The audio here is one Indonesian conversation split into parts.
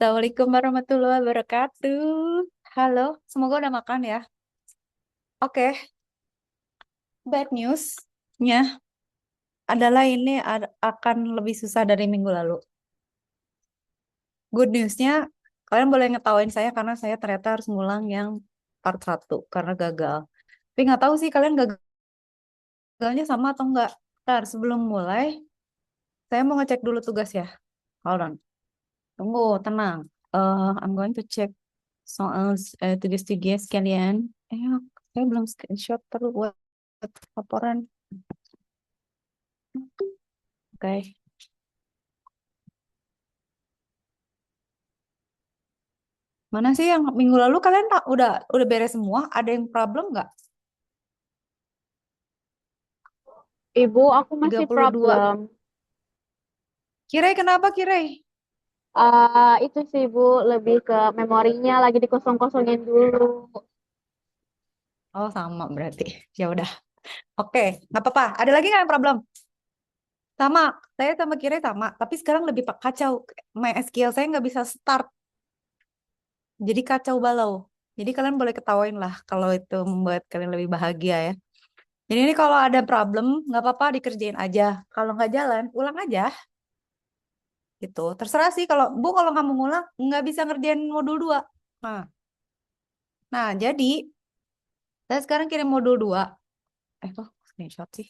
Assalamualaikum warahmatullahi wabarakatuh. Halo, semoga udah makan ya. Oke, bad news-nya adalah ini akan lebih susah dari minggu lalu. Good news-nya, kalian boleh ngetawain saya karena saya ternyata harus ngulang yang part 1 karena gagal. Tapi nggak tahu sih kalian gagalnya sama atau enggak. Ntar sebelum mulai, saya mau ngecek dulu tugas ya. Hold on. Tunggu, tenang. I'm going to check soal tugas-tugas kalian. Eh, saya belum screenshot perlu buat laporan. Oke. Mana sih yang minggu lalu kalian tak udah beres semua? Ada yang problem nggak? Ibu, aku Tiga masih puluh dua. problem. Kirai kenapa Kirai? Itu sih Ibu, lebih ke memorinya lagi dikosong-kosongin dulu. Oh sama berarti. Ya udah. Oke, nggak apa-apa. Ada lagi nggak yang problem? Sama, saya sama Kirai sama. Tapi sekarang lebih kacau. MySQL saya nggak bisa start. Jadi kacau balau. Jadi kalian boleh ketawain lah kalau itu membuat kalian lebih bahagia ya. Jadi ini kalau ada problem, nggak apa-apa dikerjain aja. Kalau nggak jalan, ulang aja gitu. Terserah sih kalau Bu kalau nggak mau ngulang, nggak bisa ngerjain modul 2. Nah, jadi saya sekarang kirim modul 2. Kok screenshot sih?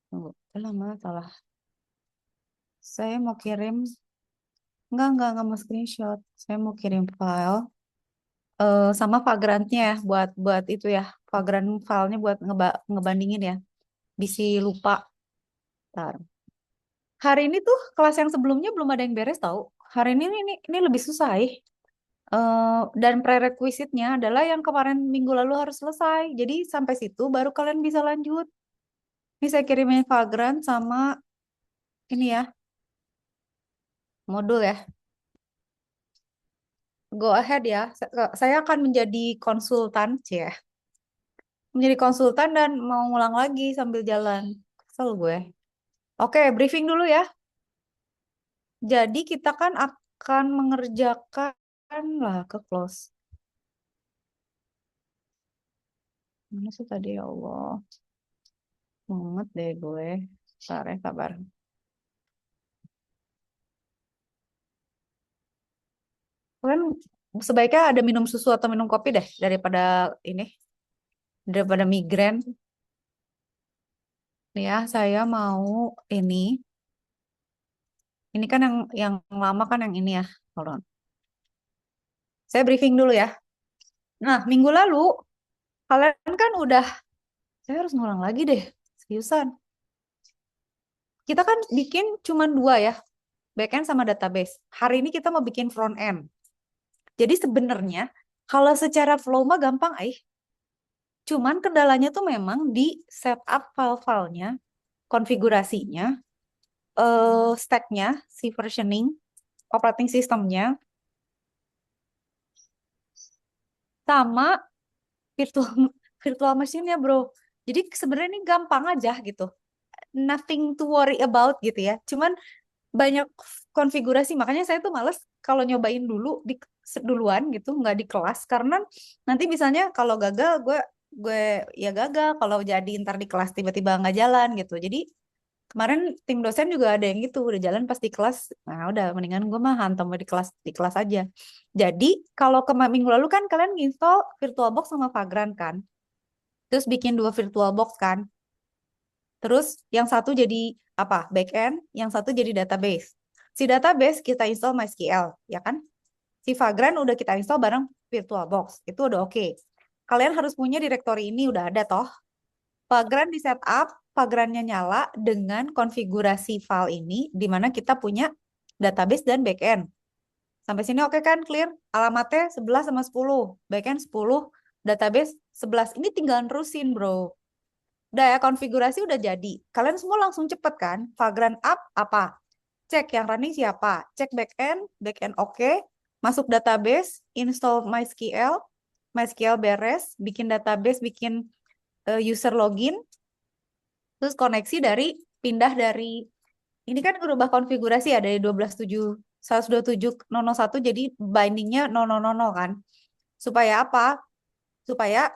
Tunggu, lama salah. Saya mau kirim, enggak mau screenshot. Saya mau kirim file sama Vagrantnya ya, buat itu ya. Vagrant filenya buat ngebandingin ya. Bisi lupa. Ntar. Hari ini tuh kelas yang sebelumnya belum ada yang beres tahu. Hari ini lebih susah ya. Dan prerequisite-nya adalah yang kemarin minggu lalu harus selesai. Jadi sampai situ baru kalian bisa lanjut. Ini saya kirimin Vagrant sama ini ya, modul ya. Go ahead ya. Saya akan menjadi konsultan, ya. Menjadi konsultan dan mau ngulang lagi sambil jalan. Kesel gue. Oke, briefing dulu ya. Jadi kita kan akan mengerjakan lah ke close. Mana sih tadi ya Allah. Mumet deh gue. Sabar ya, sabar. Kalian sebaiknya ada minum susu atau minum kopi deh ini daripada migrain. Nih ya, saya mau ini. Ini kan yang lama kan yang ini ya. Hold on. Saya briefing dulu ya. Nah, minggu lalu kalian kan udah, saya harus ngulang lagi deh. Seriusan. Kita kan bikin cuma 2 ya, backend sama database. Hari ini kita mau bikin front end. Jadi sebenarnya kalau secara flow mah gampang, cuman kendalanya tuh memang di setup file-filenya, konfigurasinya, stacknya, si versioning, operating systemnya, sama virtual virtual machine-nya, bro. Jadi sebenarnya ini gampang aja gitu. Nothing to worry about gitu ya. Cuman banyak konfigurasi, makanya saya tuh males kalau nyobain dulu duluan gitu, nggak di kelas karena nanti misalnya kalau gagal gue ya gagal, kalau jadi ntar di kelas tiba-tiba nggak jalan gitu. Jadi kemarin tim dosen juga ada yang gitu udah jalan pas di kelas, nah udah mendingan gue mah hantam di kelas aja. Jadi kalau minggu lalu kan kalian install VirtualBox sama Vagrant kan, terus bikin 2 VirtualBox kan. Terus yang satu jadi apa? Backend, yang satu jadi database. Si database kita install MySQL, ya kan? Si Vagrant udah kita install bareng VirtualBox. Itu udah oke. Kalian harus punya directory ini udah ada toh. Vagrant di setup, Vagrantnya nyala dengan konfigurasi file ini di mana kita punya database dan backend. Sampai sini oke kan? Clear? Alamatnya 11 sama 10. Backend 10, database 11. Ini tinggal nerusin, bro. Udah ya, konfigurasi udah jadi. Kalian semua langsung cepet kan? Vagrant up apa? Cek yang running siapa? Cek backend, backend oke. Masuk database, install MySQL, MySQL beres, bikin database, bikin user login, terus koneksi pindah dari, ini kan berubah konfigurasi ya dari 12.7 127.0.1 jadi bindingnya 0.0.0 kan. Supaya apa? Supaya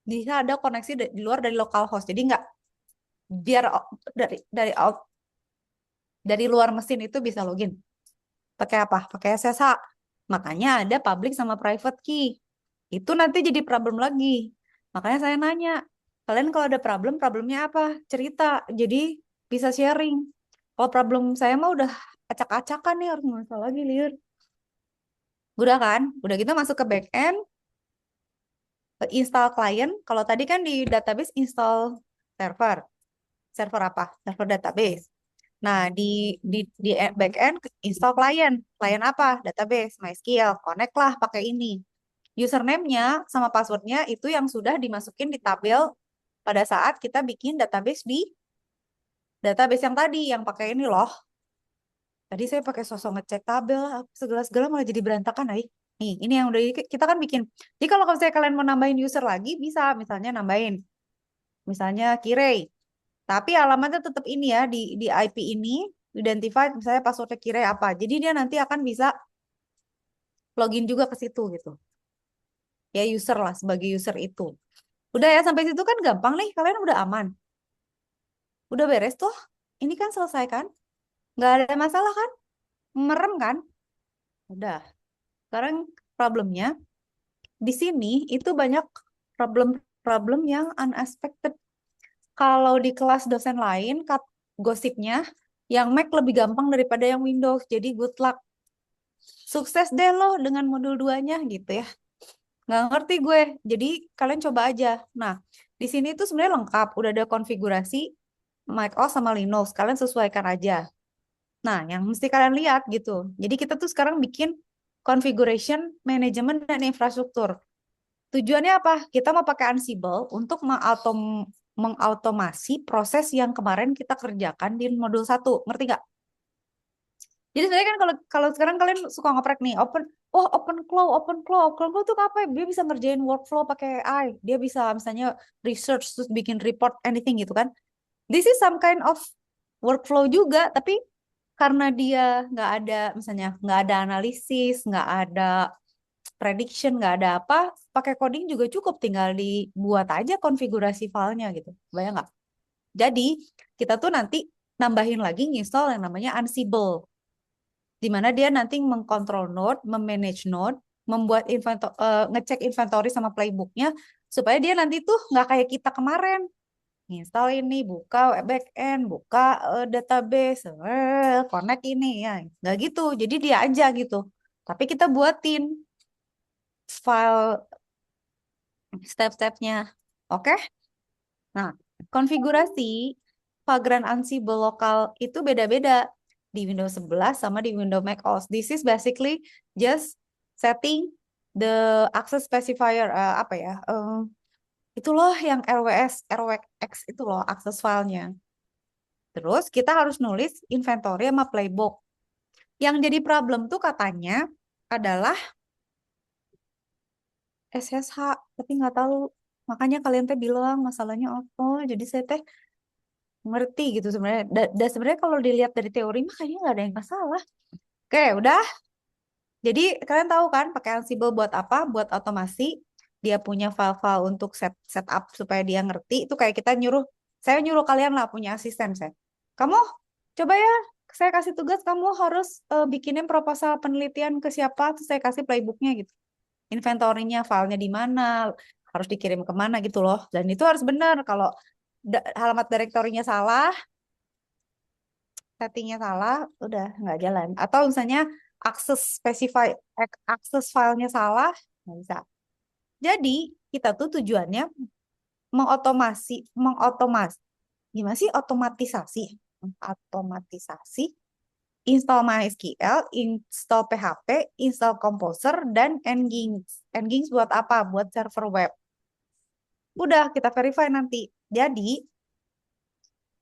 bisa ada koneksi di luar dari localhost. Jadi nggak biar dari luar mesin itu bisa login. Pakai apa? Pakai SSH. Makanya ada public sama private key. Itu nanti jadi problem lagi. Makanya saya nanya, kalian kalau ada problemnya apa? Cerita. Jadi bisa sharing. Kalau problem saya mah udah acak-acakan nih, harus masalah lagi, liur. Udah kan? Udah gitu masuk ke backend, install client. Kalau tadi kan di database install server. Server apa? Server database. Nah, di backend install client. Client apa? Database, MySQL. Connect lah pakai ini. Username-nya sama password-nya itu yang sudah dimasukin di tabel pada saat kita bikin database di database yang tadi, yang pakai ini loh. Tadi saya pakai sosok ngecek tabel, segala-segala malah jadi berantakan, ay. Nih, ini yang udah kita kan bikin. Jadi kalau misalnya kalian mau nambahin user lagi, bisa misalnya nambahin. Misalnya Kirei. Tapi alamatnya tetap ini ya, di IP ini, identify misalnya passwordnya Kirei apa. Jadi dia nanti akan bisa login juga ke situ gitu. Ya user lah, sebagai user itu. Udah ya, sampai situ kan gampang nih, kalian udah aman. Udah beres tuh. Ini kan selesai kan? Nggak ada masalah kan? Merem kan? Udah. Sekarang problemnya di sini itu banyak problem-problem yang unexpected. Kalau di kelas dosen lain, gosipnya yang Mac lebih gampang daripada yang Windows. Jadi good luck. Sukses deh loh dengan modul 2-nya gitu ya. Nggak ngerti gue. Jadi kalian coba aja. Nah, di sini tuh sebenarnya lengkap. Udah ada konfigurasi Mac OS sama Linux. Kalian sesuaikan aja. Nah, yang mesti kalian lihat gitu. Jadi kita tuh sekarang bikin configuration, manajemen, dan infrastruktur. Tujuannya apa? Kita mau pakai Ansible untuk mengautomasi proses yang kemarin kita kerjakan di modul 1. Ngerti nggak? Jadi sebenarnya kan kalau kalau sekarang kalian suka ngoprek nih, open flow tuh apa? Dia bisa ngerjain workflow pakai AI. Dia bisa misalnya research terus bikin report anything gitu kan. This is some kind of workflow juga, tapi karena dia nggak ada misalnya nggak ada analisis, nggak ada prediction, nggak ada apa, pakai coding juga cukup, tinggal dibuat aja konfigurasi filenya gitu. Bayang nggak? Jadi kita tuh nanti nambahin lagi nginstall yang namanya Ansible, di mana dia nanti mengkontrol node, memanage node, membuat ngecek inventory sama playbooknya, supaya dia nanti tuh nggak kayak kita kemarin install ini, buka backend, buka database, connect ini ya, nggak gitu. Jadi dia aja gitu. Tapi kita buatin file step-stepnya, oke? Nah, konfigurasi Vagrant Ansible lokal itu beda-beda di Windows 11 sama di Windows Mac OS. This is basically just setting the access specifier, apa ya? Itu loh yang RWX itu loh akses filenya. Terus kita harus nulis inventory sama playbook. Yang jadi problem tuh katanya adalah SSH, tapi nggak tahu. Makanya kalian teh bilang masalahnya apa. Jadi saya teh ngerti gitu sebenarnya. Dan sebenarnya kalau dilihat dari teori mah kayaknya nggak ada yang masalah. Oke, udah. Jadi kalian tahu kan pakai Ansible buat apa? Buat otomasi. Dia punya file-file untuk setup supaya dia ngerti. Itu kayak kita saya nyuruh kalian lah punya asisten saya. Kamu coba ya, saya kasih tugas kamu harus bikinin proposal penelitian ke siapa, terus saya kasih playbooknya gitu. Inventorinya, filenya di mana, harus dikirim kemana gitu loh. Dan itu harus benar. Kalau alamat direktorinya salah, settingnya salah, udah nggak jalan. Atau misalnya akses specify, akses filenya salah, nggak bisa. Jadi kita tuh tujuannya mengotomas, gimana sih otomatisasi? Otomatisasi, install MySQL, install PHP, install Composer, dan Nginx. Nginx buat apa? Buat server web. Udah kita verify nanti. Jadi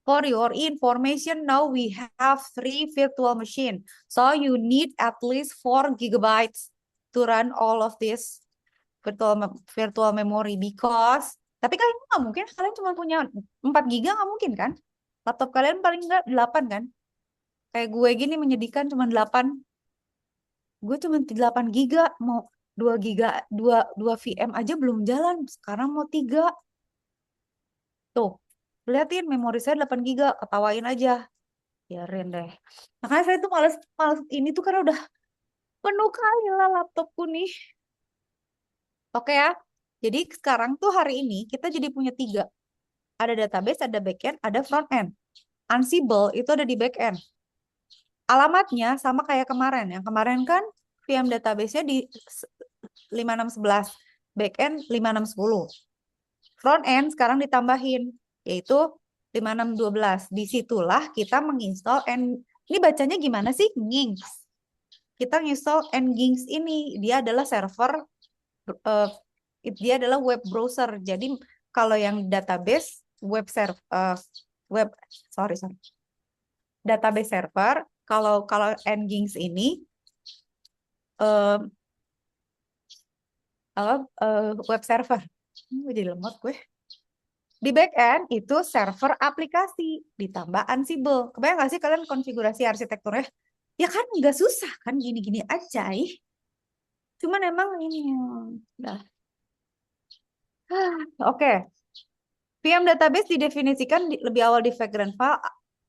for your information, now we have 3 virtual machine. So you need at least 4 GB to run all of this virtual memory because tapi kalian nggak mungkin kalian cuma punya 4 GB, nggak mungkin kan? Laptop kalian paling nggak 8 kan? Kayak gue gini menyedihkan cuma 8. Gue cuma 8 giga, mau 2 giga, 2 VM aja belum jalan. Sekarang mau 3. Tuh, liatin memori saya 8 giga, ketawain aja. Biarin deh. Makanya saya tuh males, males ini tuh karena udah penuh kali lah laptopku nih. Oke ya. Jadi sekarang tuh hari ini kita jadi punya 3. Ada database, ada backend, ada front end. Ansible itu ada di backend. Alamatnya sama kayak kemarin. Yang kemarin kan VM database-nya di 5611, backend 5610. Front end sekarang ditambahin, yaitu 5612. Disitulah kita menginstal ini bacanya gimana sih? Nginx. Kita nginstal Nginx ini. Dia adalah server, uh, dia adalah web browser. Jadi kalau yang database web server, web sorry sorry database server, kalau Nginx ini uh, web server. Jadi lemot gue. Di backend itu server aplikasi ditambah Ansible. Kebayang nggak sih kalian konfigurasi arsitekturnya? Ya kan nggak susah kan, gini-gini aja. Cuman emang ini udah. Oke. VM database didefinisikan lebih awal di vagrant file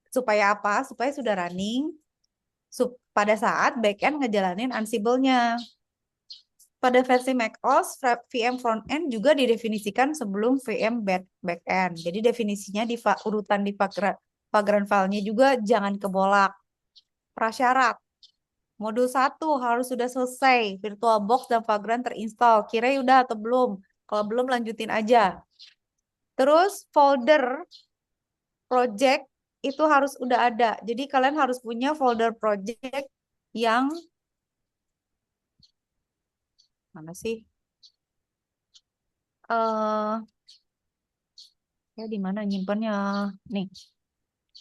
supaya apa? Supaya sudah running pada saat backend ngejalanin Ansible-nya. Pada versi macOS, VM frontend juga didefinisikan sebelum VM backend. Jadi definisinya di urutan di vagrant file-nya juga jangan kebolak. Prasyarat. Modul 1 harus sudah selesai. VirtualBox dan Vagrant terinstall. Kira udah atau belum? Kalau belum lanjutin aja. Terus folder project itu harus udah ada. Jadi kalian harus punya folder project yang mana sih? Ya di mana nyimpannya? Nih.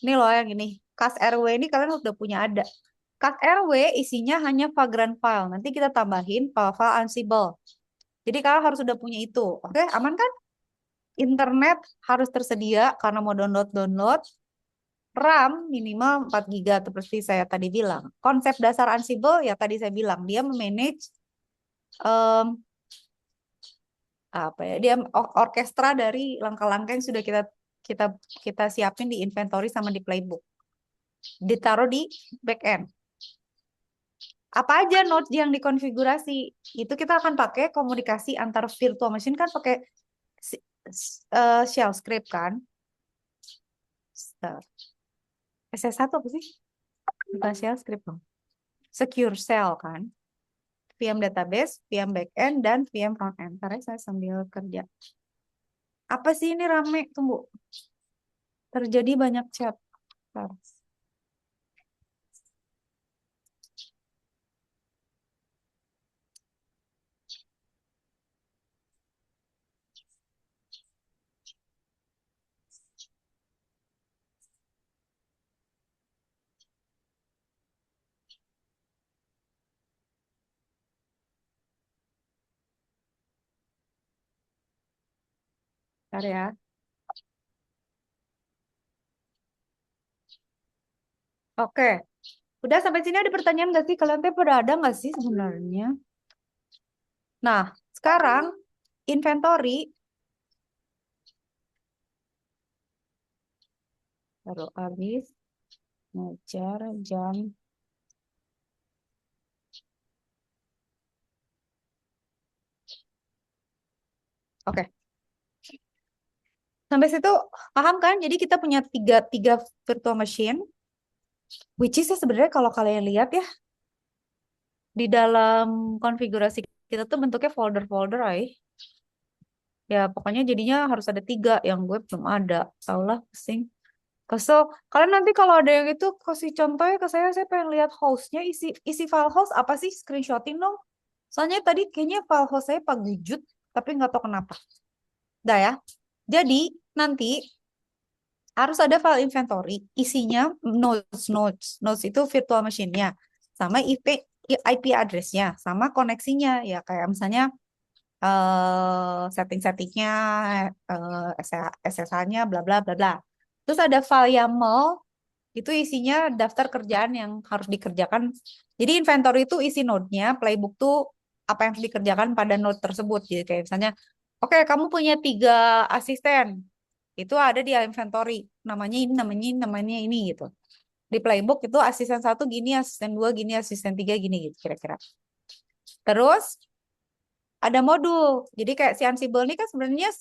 Ini loh yang ini. Kas RW ini kalian udah punya ada. Kas RW isinya hanya vagrant file. Nanti kita tambahin file-file Ansible. Jadi kalian harus udah punya itu. Oke, aman kan? Internet harus tersedia karena mau download-download. RAM minimal 4 GB seperti saya tadi bilang. Konsep dasar Ansible ya tadi saya bilang dia memanage apa ya? Dia orkestra dari langkah-langkah yang sudah kita kita siapin di inventory sama di playbook. Ditaruh di backend. Apa aja nodes yang dikonfigurasi? Itu kita akan pakai komunikasi antar virtual machine kan pakai shell script kan? SS1 apa sih? Bukan shell script dong. Secure shell kan? VM database, VM backend, dan VM frontend. Ntar ya saya sambil kerja. Apa sih ini rame? Tunggu. Terjadi banyak chat. Ntar. Ntar ya. Oke. Udah sampai sini ada pertanyaan nggak sih? Kalian tuh pada ada nggak sih sebenarnya? Nah, sekarang inventory. Taruh habis. Ngejar jam. Oke. Sampai situ paham kan? Jadi kita punya tiga virtual machine. Which is sebenarnya kalau kalian lihat ya, di dalam konfigurasi kita tuh bentuknya folder-folder, ya pokoknya jadinya harus ada 3 yang gue belum ada. Tau lah, pusing. Kesel. Kalian nanti kalau ada yang itu kasih contohnya ke saya pengen lihat hostnya, isi file host apa sih? Screenshotin dong. Soalnya tadi kayaknya file host saya Pak Gujut, tapi nggak tahu kenapa. Udah ya. Jadi nanti harus ada file inventory, isinya nodes itu virtual machine-nya, sama IP address-nya, sama koneksinya, ya kayak misalnya setting-settingnya, SSH-nya, bla bla bla bla. Terus ada file YAML Itu isinya daftar kerjaan yang harus dikerjakan. Jadi inventory itu isi node-nya, playbook tuh apa yang harus dikerjakan pada node tersebut. Jadi kayak misalnya, oke, kamu punya 3 asisten, itu ada di inventory. Namanya ini, namanya ini, namanya ini gitu. Di playbook itu asisten 1 gini, asisten 2 gini, asisten 3 gini gitu kira-kira. Terus ada modul. Jadi kayak si Ansible ini kan sebenarnya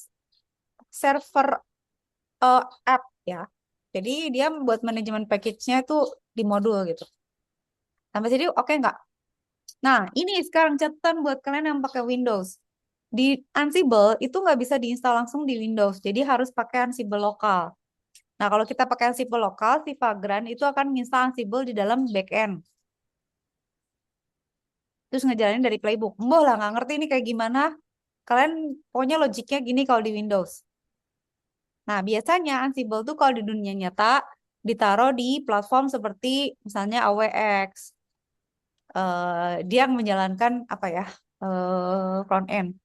server app ya. Jadi dia buat manajemen package-nya itu di modul gitu. Sampai sini oke nggak? Nah, ini sekarang catatan buat kalian yang pakai Windows. Di Ansible itu nggak bisa diinstal langsung di Windows. Jadi harus pakai Ansible lokal. Nah, kalau kita pakai Ansible lokal, si Vagrant itu akan menginstal Ansible di dalam backend. Terus ngejalanin dari playbook. Mbah lah, nggak ngerti ini kayak gimana. Kalian pokoknya logiknya gini kalau di Windows. Nah, biasanya Ansible tuh kalau di dunia nyata ditaruh di platform seperti misalnya AWX. Dia yang menjalankan apa ya, front end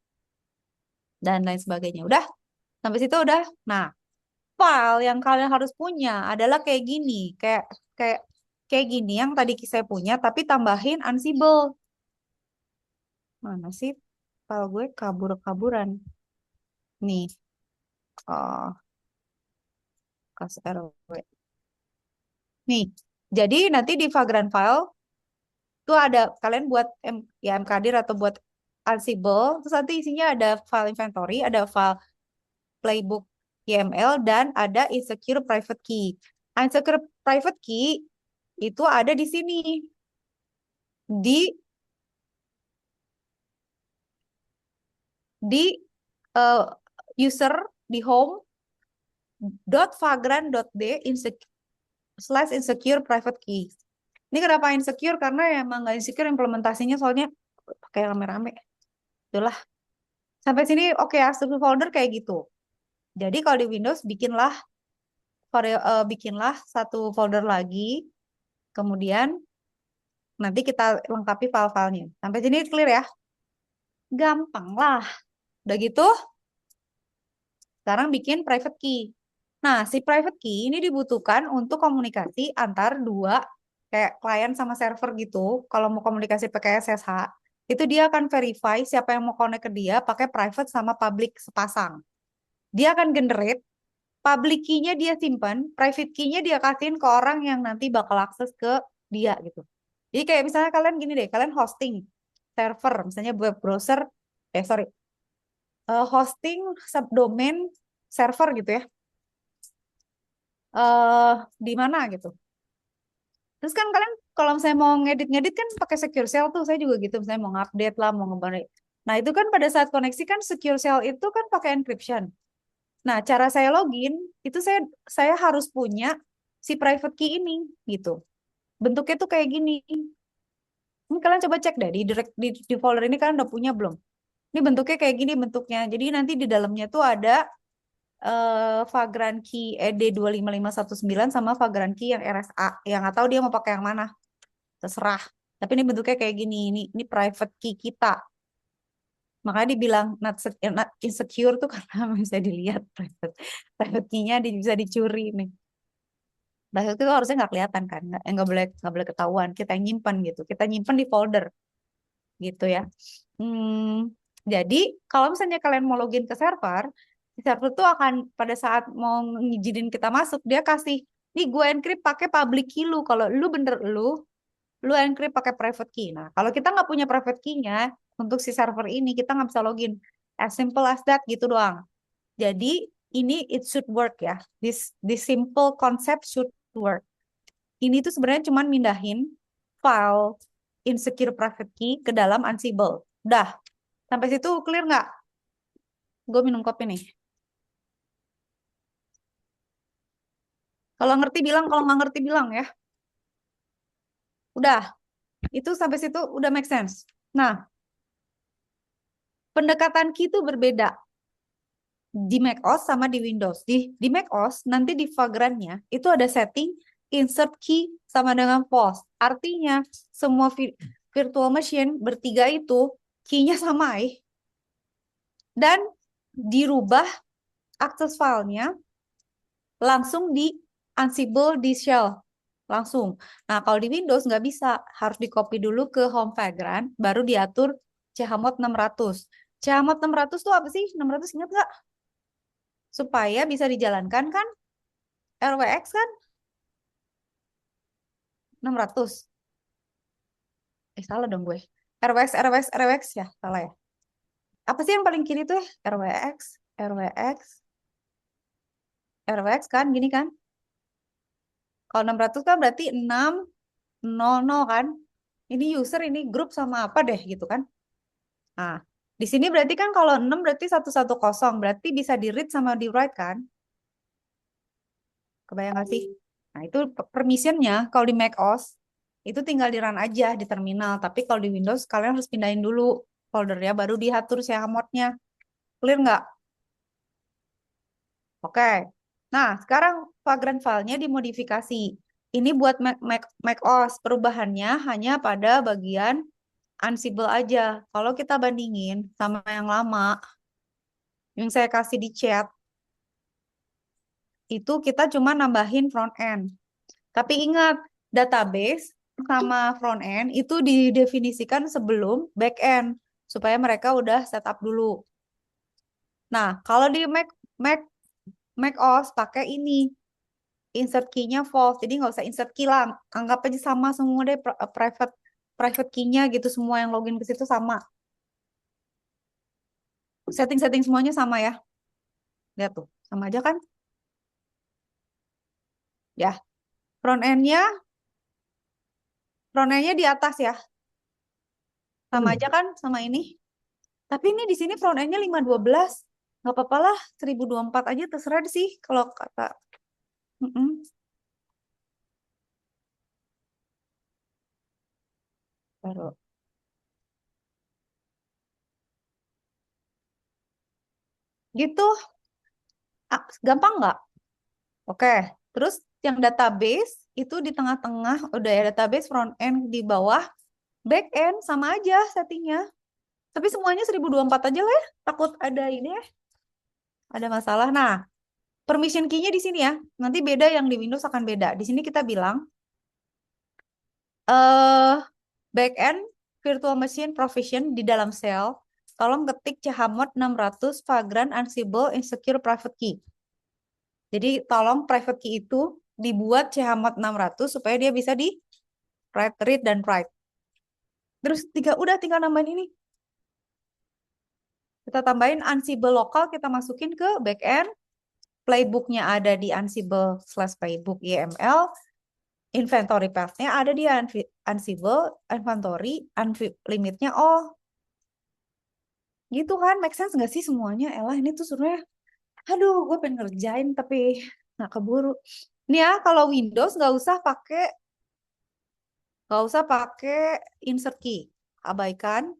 dan lain sebagainya. Udah, sampai situ udah. Nah, file yang kalian harus punya adalah kayak gini, kayak kayak kayak gini yang tadi saya punya, tapi tambahin Ansible. Mana sih file gue kabur-kaburan? Nih, oh, kas RW. Nih, jadi nanti di Vagrant file tuh ada kalian buat ya mkdir atau buat Ansible, terus nanti isinya ada file inventory, ada file playbook YML, dan ada insecure private key. Insecure private key itu ada di sini di di eh, user di home .vagrant.d /insecure private key. Ini kenapa insecure? Karena ya emang nggak insecure implementasinya soalnya pakai rame-rame. Itulah. Sampai sini oke ya, struktur folder kayak gitu. Jadi kalau di Windows bikinlah satu folder lagi, kemudian nanti kita lengkapi file-filenya. Sampai sini clear ya? Gampang lah. Udah gitu, sekarang bikin private key. Nah, si private key ini dibutuhkan untuk komunikasi antar dua kayak klien sama server gitu. Kalau mau komunikasi pakai SSH, itu dia akan verify siapa yang mau connect ke dia pakai private sama public sepasang. Dia akan generate public key-nya, dia simpan, private key-nya dia kasihin ke orang yang nanti bakal akses ke dia gitu. Jadi kayak misalnya kalian gini deh, kalian hosting server, misalnya web browser, sorry, hosting subdomain server gitu ya. Di mana gitu. Terus kan kalian kalau misalnya mau ngedit-ngedit kan pakai secure shell tuh, saya juga gitu, misalnya mau ngupdate lah, mau ngebalik. Nah, itu kan pada saat koneksi kan secure shell itu kan pakai encryption. Nah, cara saya login itu saya harus punya si private key ini gitu. Bentuknya tuh kayak gini. Ini kalian coba cek deh di folder ini kalian udah punya belum? Ini bentuknya kayak gini bentuknya. Jadi nanti di dalamnya tuh ada Vagrant Key ED25519 sama Vagrant Key yang RSA. Yang nggak tahu dia mau pakai yang mana. Terserah. Tapi ini bentuknya kayak gini. Ini private key kita. Makanya dibilang not insecure tuh karena bisa dilihat private key-nya bisa dicuri nih. Private key itu harusnya nggak kelihatan kan, nggak boleh ketahuan. Kita yang nyimpan gitu. Kita nyimpan di folder gitu ya. Jadi kalau misalnya kalian mau login ke server, si server tuh akan pada saat mau ngizinin kita masuk, dia kasih, nih gue encrypt pakai public key lu. Kalau lu encrypt pakai private key. Nah, kalau kita nggak punya private key-nya untuk si server ini, kita nggak bisa login. As simple as that gitu doang. Jadi ini it should work ya. This simple concept should work. Ini tuh sebenarnya cuma mindahin file insecure private key ke dalam Ansible. Udah. Sampai situ clear nggak? Gue minum kopi nih. Kalau ngerti bilang, kalau nggak ngerti bilang ya. Udah. Itu sampai situ udah make sense. Nah, pendekatan key itu berbeda di macOS sama di Windows. Di macOS nanti di Vagrant-nya itu ada setting insert key sama dengan pause. Artinya semua virtual machine bertiga itu key-nya sama dan dirubah akses filenya langsung di Ansible di shell. langsung. Nah, kalau di Windows nggak bisa, harus di copy dulu ke Home Vagrant, baru diatur chmod 600. Chmod 600 tuh apa sih? 600 ingat nggak? Supaya bisa dijalankan kan? RWX kan? 600. Salah dong gue. RWX ya, salah ya. Apa sih yang paling kiri tuh ya? RWX kan, gini kan? Kalau 600 kan berarti 600 kan? Ini user, ini grup sama apa deh gitu kan? Nah, di sini berarti kan kalau 6 berarti 110, berarti bisa di read sama di write kan? Kebayang gak sih? Nah, itu permissionnya kalau di macOS itu tinggal di run aja di terminal. Tapi kalau di Windows kalian harus pindahin dulu foldernya baru diatur chmodnya. Clear nggak? Oke. Nah, sekarang Vagrant file-nya dimodifikasi. Ini buat macOS. Perubahannya hanya pada bagian Ansible aja. Kalau kita bandingin sama yang lama, yang saya kasih di chat, itu kita cuma nambahin front end. Tapi ingat, database sama front end itu didefinisikan sebelum back end supaya mereka udah setup dulu. Nah, kalau di Mac Mac OS pakai ini insert key-nya false, jadi nggak usah insert key lah, anggap aja sama semua deh private private key-nya gitu, semua yang login ke situ sama. Setting-setting semuanya sama ya. Lihat tuh, sama aja kan? Ya, front end-nya front end-nya di atas ya. Sama aja kan sama ini. Tapi ini di sini front end-nya 512. Nggak apa-apa lah, 1024 aja terserah sih kalau kata. Mm-mm. Baru. Gitu, gampang nggak? Oke, terus yang database itu di tengah-tengah, udah ya database front end di bawah, back end sama aja settingnya. Tapi semuanya 1024 aja lah ya, takut ada ini ya, ada masalah. Nah, permission key-nya di sini ya, nanti beda yang di Windows akan beda. Di sini kita bilang, eh back end virtual machine provision di dalam cell, tolong ketik chmod 600 vagrant ansible insecure private key. Jadi tolong private key itu dibuat chmod 600 supaya dia bisa di read dan write. Terus udah tinggal nambahin ini. Kita tambahin Ansible lokal, kita masukin ke backend. Playbooknya ada di Ansible/playbook YML. Inventory path-nya ada di Ansible, inventory, limitnya. Oh, gitu kan? Make sense nggak sih semuanya? Elah, ini tuh sebenarnya, aduh, gue pengen ngerjain tapi nggak keburu. Ini ya, kalau Windows nggak usah pakai insert key. Abaikan.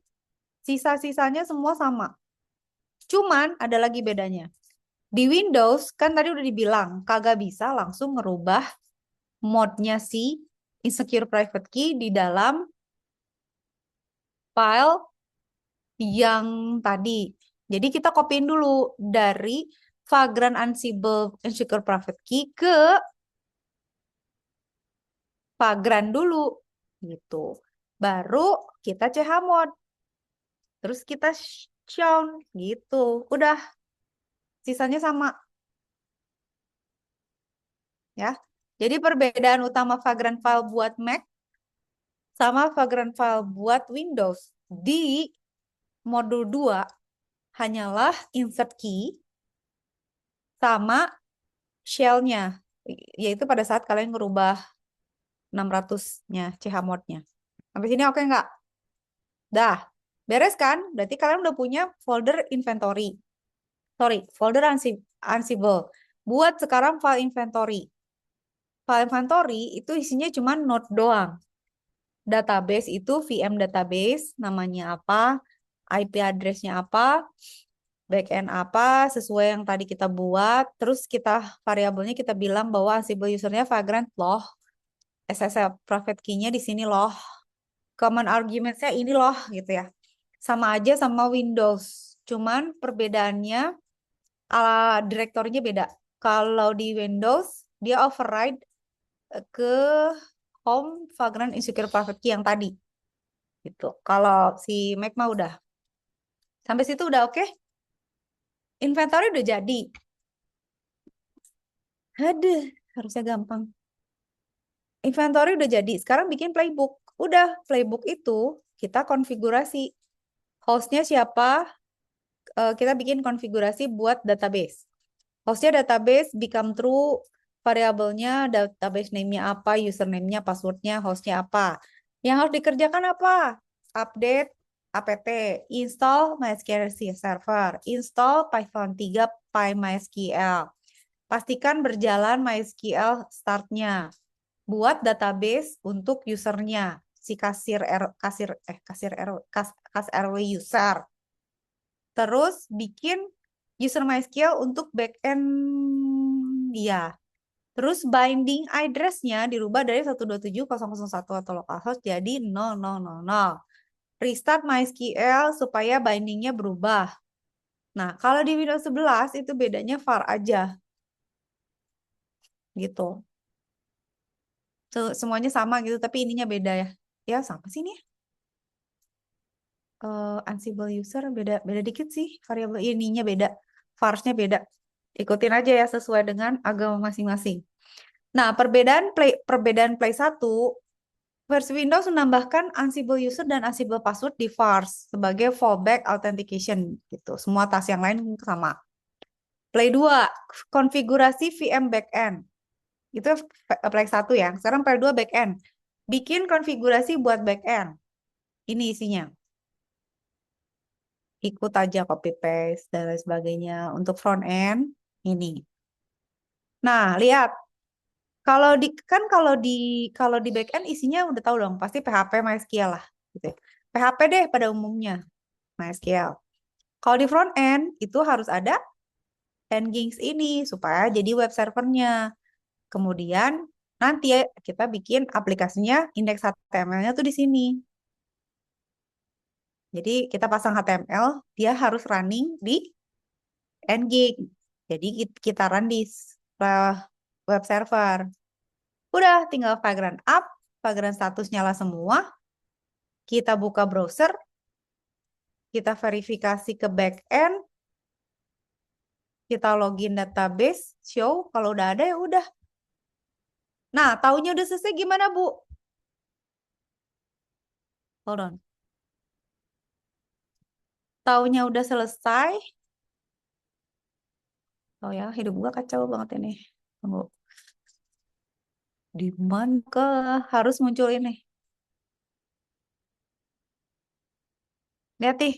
Sisa-sisanya semua sama. Cuman ada lagi bedanya. Di Windows kan tadi udah dibilang kagak bisa langsung ngerubah modnya si insecure private key di dalam file yang tadi. Jadi kita copyin dulu dari Vagrant Ansible insecure private key ke Vagrant dulu gitu. Baru kita chmod. Terus kita shown gitu. Udah, sisanya sama ya. Jadi perbedaan utama Vagrant file buat Mac sama Vagrant file buat Windows di modul 2 hanyalah insert key sama shell-nya. Yaitu pada saat kalian ngerubah 600-nya chmod-nya. Sampai sini oke nggak? Dah, beres kan? Berarti kalian udah punya folder inventory. Sorry, folder Ansible. Buat sekarang file inventory. File inventory itu isinya cuma node doang. Database itu VM database, namanya apa, IP address-nya apa, backend apa, sesuai yang tadi kita buat. Terus variabelnya kita bilang bahwa Ansible usernya Vagrant loh. SSL private key-nya di sini loh. Common argument-nya ini loh gitu ya. Sama aja sama Windows. Cuman perbedaannya direktorinya beda. Kalau di Windows dia override ke home vagrant insecure private key yang tadi gitu. Kalau si Mac mah udah sampai situ udah oke. Inventory udah jadi. Aduh, harusnya gampang. Inventory udah jadi. Sekarang bikin playbook. Udah, playbook itu kita konfigurasi. Hostnya siapa? Kita bikin konfigurasi buat database. Hostnya database become true, variabelnya database name-nya apa, username-nya, password-nya, hostnya apa. Yang harus dikerjakan apa? Update apt, install MySQL server, install Python 3 PyMySQL. Pastikan berjalan MySQL start-nya. Buat database untuk usernya, si kas RW user. Terus bikin user MySQL untuk backend ya. Terus binding address-nya dirubah dari 127.001 atau localhost jadi 0000. Restart MySQL supaya bindingnya berubah. Nah, kalau di Windows 11 itu bedanya var aja gitu. Semuanya sama gitu, tapi ininya beda ya. Ya sama sih nih. Ansible user beda beda dikit sih, variabel ininya beda, varsnya beda. Ikutin aja ya sesuai dengan agama masing-masing. Nah, perbedaan Play 1 versi Windows menambahkan Ansible user dan Ansible password di vars sebagai fallback authentication gitu. Semua tas yang lain sama. Play 2 konfigurasi VM backend. Itu Play 1 ya. Sekarang Play 2 backend. Bikin konfigurasi buat backend. Ini isinya. Ikut aja copy paste dan lain sebagainya. Untuk front end ini. Nah, lihat kalau di back end isinya udah tahu dong, pasti PHP MySQL lah gitu ya. PHP deh pada umumnya MySQL. Kalau di front end itu harus ada Nginx ini supaya jadi web servernya. Kemudian nanti ya kita bikin aplikasinya, indeks HTML-nya tuh di sini. Jadi kita pasang HTML, dia harus running di Nginx. Jadi kita run di web server. Udah tinggal Vagrant up, Vagrant status nyala semua. Kita buka browser, kita verifikasi ke backend, kita login database, show kalau udah ada ya udah. Nah, taunya udah selesai gimana, Bu? Hold on. Taunya udah selesai. Oh ya, hidup gua kacau banget ini. Tunggu. Di mana ke harus muncul ini? Lihat nih,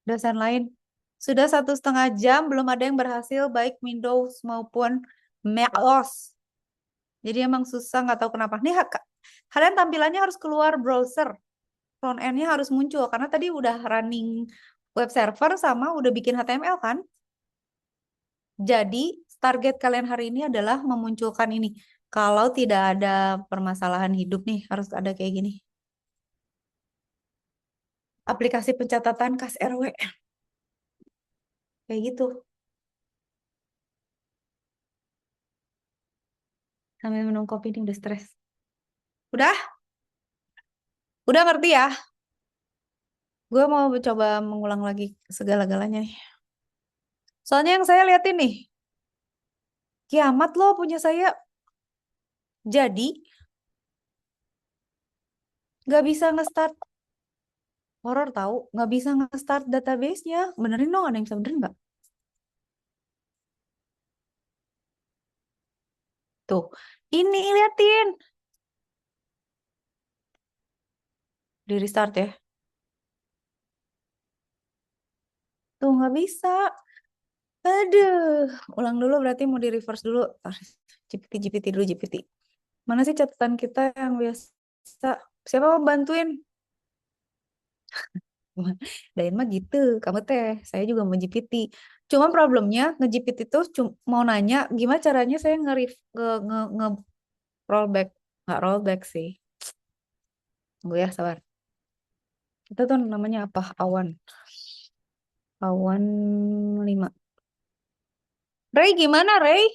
dosen lain. Sudah 1,5 jam belum ada yang berhasil baik Windows maupun macOS. Jadi emang susah, nggak tahu kenapa. Nih, kalian tampilannya harus keluar browser. Front end-nya harus muncul. Karena tadi udah running web server sama udah bikin HTML kan. Jadi target kalian hari ini adalah memunculkan ini. Kalau tidak ada permasalahan hidup nih, harus ada kayak gini. Aplikasi pencatatan kas RW. Kayak gitu. Sambil minum kopi ini udah stres. Udah? Udah ngerti ya? Gue mau coba mengulang lagi segala-galanya. Soalnya yang saya lihat ini, kiamat loh punya saya. Jadi, nggak bisa nge-start. Horor tahu, nggak bisa nge-start database-nya. Benerin dong, ada yang bisa benerin nggak? Tuh, ini liatin. Di restart ya. Tuh, nggak bisa. Aduh, ulang dulu berarti mau di reverse dulu. GPT dulu, GPT. Mana sih catatan kita yang biasa? Siapa mau bantuin? Dain mah gitu, kamu teh. Saya juga mau GPT. Cuma problemnya nge-GPT tuh mau nanya gimana caranya saya nge rollback. Nggak rollback sih. Tunggu ya, sabar. Itu tuh namanya apa? Awan. Awan 5. Ray gimana, Ray?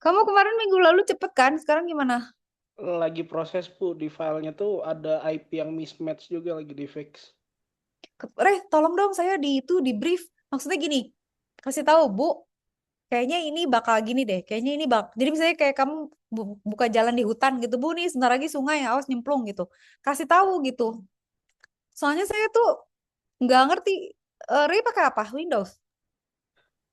Kamu kemarin minggu lalu cepet kan? Sekarang gimana? Lagi proses Bu, di filenya tuh ada IP yang mismatch juga lagi di fix. Tolong dong saya di itu di brief. Maksudnya gini, kasih tahu Bu, kayaknya ini bakal gini deh. Kayaknya ini Jadi misalnya kayak kamu buka jalan di hutan gitu, Bu, nih sebentar lagi sungai, awas nyemplung gitu. Kasih tahu gitu. Soalnya saya tuh nggak ngerti. Ray pakai apa? Windows.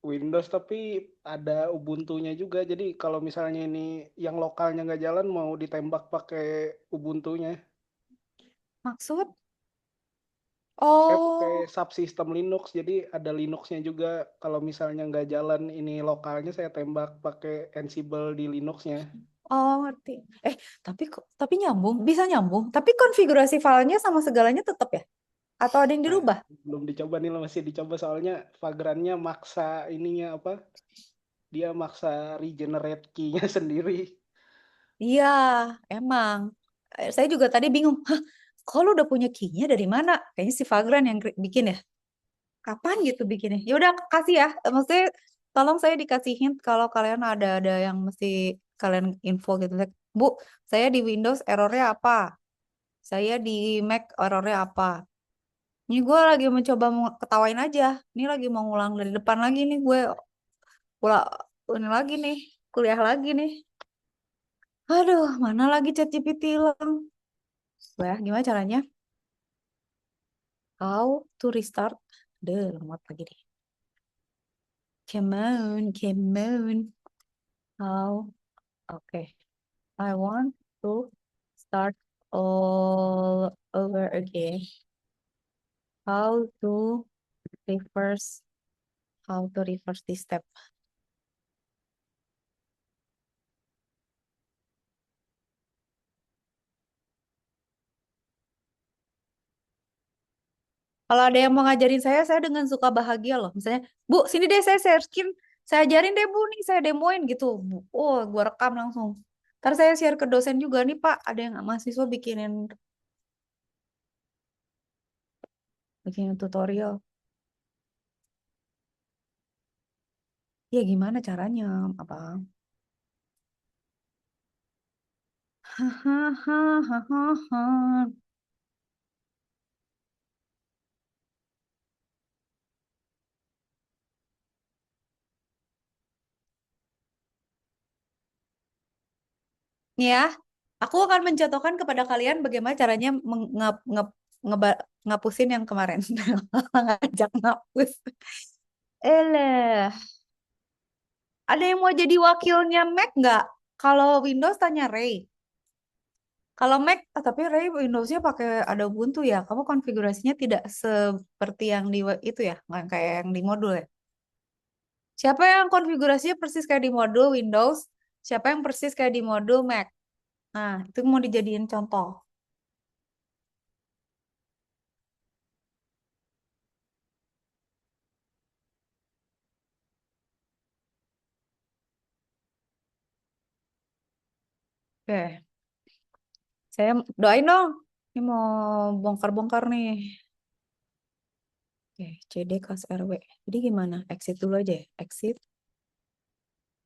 Windows tapi ada Ubuntu-nya juga. Jadi kalau misalnya ini yang lokalnya nggak jalan mau ditembak pakai Ubuntu-nya. Maksud? Saya pakai Oh, subsistem Linux, jadi ada Linux-nya juga. Kalau misalnya nggak jalan ini lokalnya, saya tembak pakai Ansible di Linux-nya. oh ngerti. Tapi nyambung, bisa nyambung. Tapi konfigurasi filenya sama segalanya tetap ya? Atau ada yang Nah, dirubah? belum dicoba nih, masih dicoba soalnya Vagrant-nya maksa ininya apa? Dia maksa regenerate key-nya sendiri. Iya, emang. Saya juga tadi bingung. Hah, kok lu udah punya key-nya dari mana? Kayaknya si Vagrant yang bikin ya. Kapan gitu bikinnya? Ya udah kasih ya. Maksudnya tolong saya dikasih hint kalau kalian ada yang mesti kalian info gitu. Bu, saya di Windows errornya apa? Saya di Mac errornya apa? Ini gue lagi mencoba mau ketawain aja. Ini lagi mau ngulang dari depan lagi nih gue. Pula ini lagi nih, kuliah lagi nih. Aduh, mana lagi ChatGPT hilang. Wah, gimana caranya? How to restart? Deh, lemot lagi deh. Come on, come on. How? Okay. I want to start all over again. How to reverse? How to reverse this step? Kalau ada yang mau ngajarin saya dengan suka bahagia loh. Misalnya, Bu, sini deh saya share screen. Saya ajarin deh Bu nih, saya demoin gitu. Oh, gua rekam langsung. Ntar saya share ke dosen juga nih Pak. Ada yang mahasiswa bikinin tutorial. Ya gimana caranya, apa? Hahaha. Ya, aku akan mencontohkan kepada kalian bagaimana caranya ngapusin yang kemarin. Ngajak ngapus. Elah, ada yang mau jadi wakilnya Mac nggak? Kalau Windows tanya Ray. Kalau Mac, tapi Ray Windowsnya pakai ada Ubuntu ya. Kamu konfigurasinya tidak seperti yang di itu ya, nggak kayak yang di modul ya. Siapa yang konfigurasinya persis kayak di modul Windows? Siapa yang persis kayak di modul Mac? Nah, itu mau dijadiin contoh. Oke, saya doain dong. Ini mau bongkar-bongkar nih. Oke, CD kas RW. Jadi gimana? Exit dulu aja ya. Exit.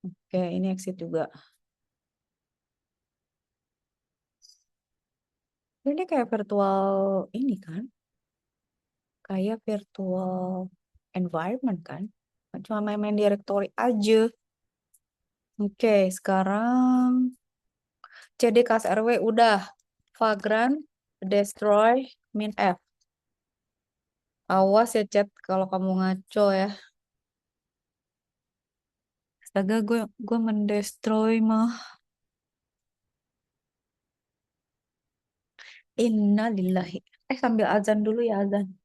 Oke, ini exit juga. Ini kayak virtual ini kan? Kayak virtual environment kan? Cuma main-main directory aja. Oke, sekarang CD kas RW udah. Vagrant, destroy, min F. Awas ya chat kalau kamu ngaco ya. Astaga, gue mendestroy mah. Innalillahi. Sambil azan dulu ya azan.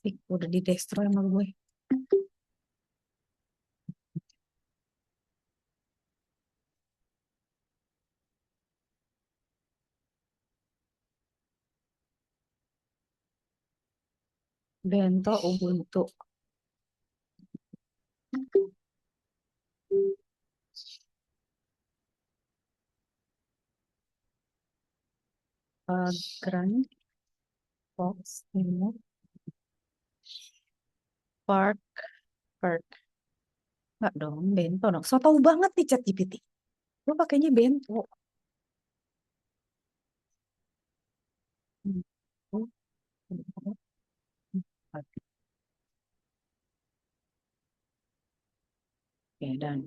Ih, udah di destroy sama gue. Bento Ubuntu. Grand Fox Timur Park Park. Enggak dong, bento dong. So tahu banget nih ChatGPT. Lu pakainya bento. Hmm. Oke, dan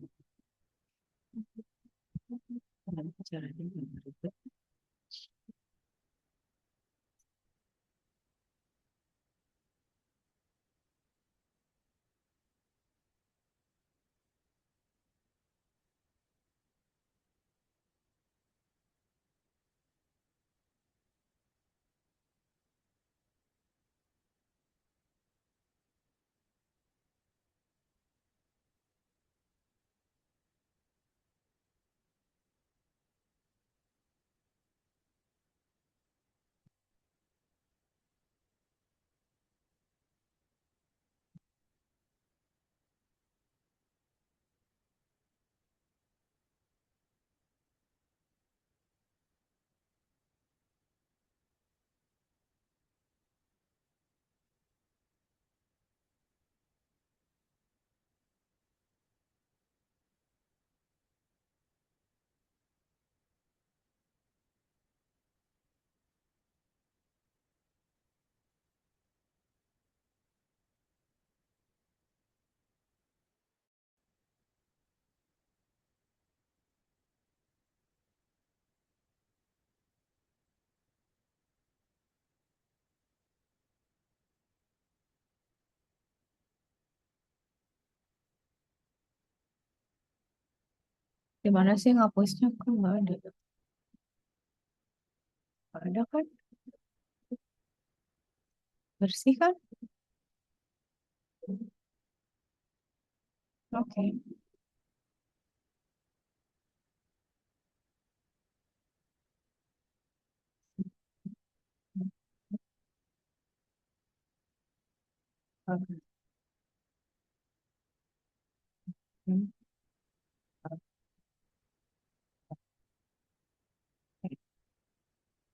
caranya ribet. Gimana sih ngapusnya? Kok nggak ada? Nggak ada kan? Bersih kan? Oke. Oke.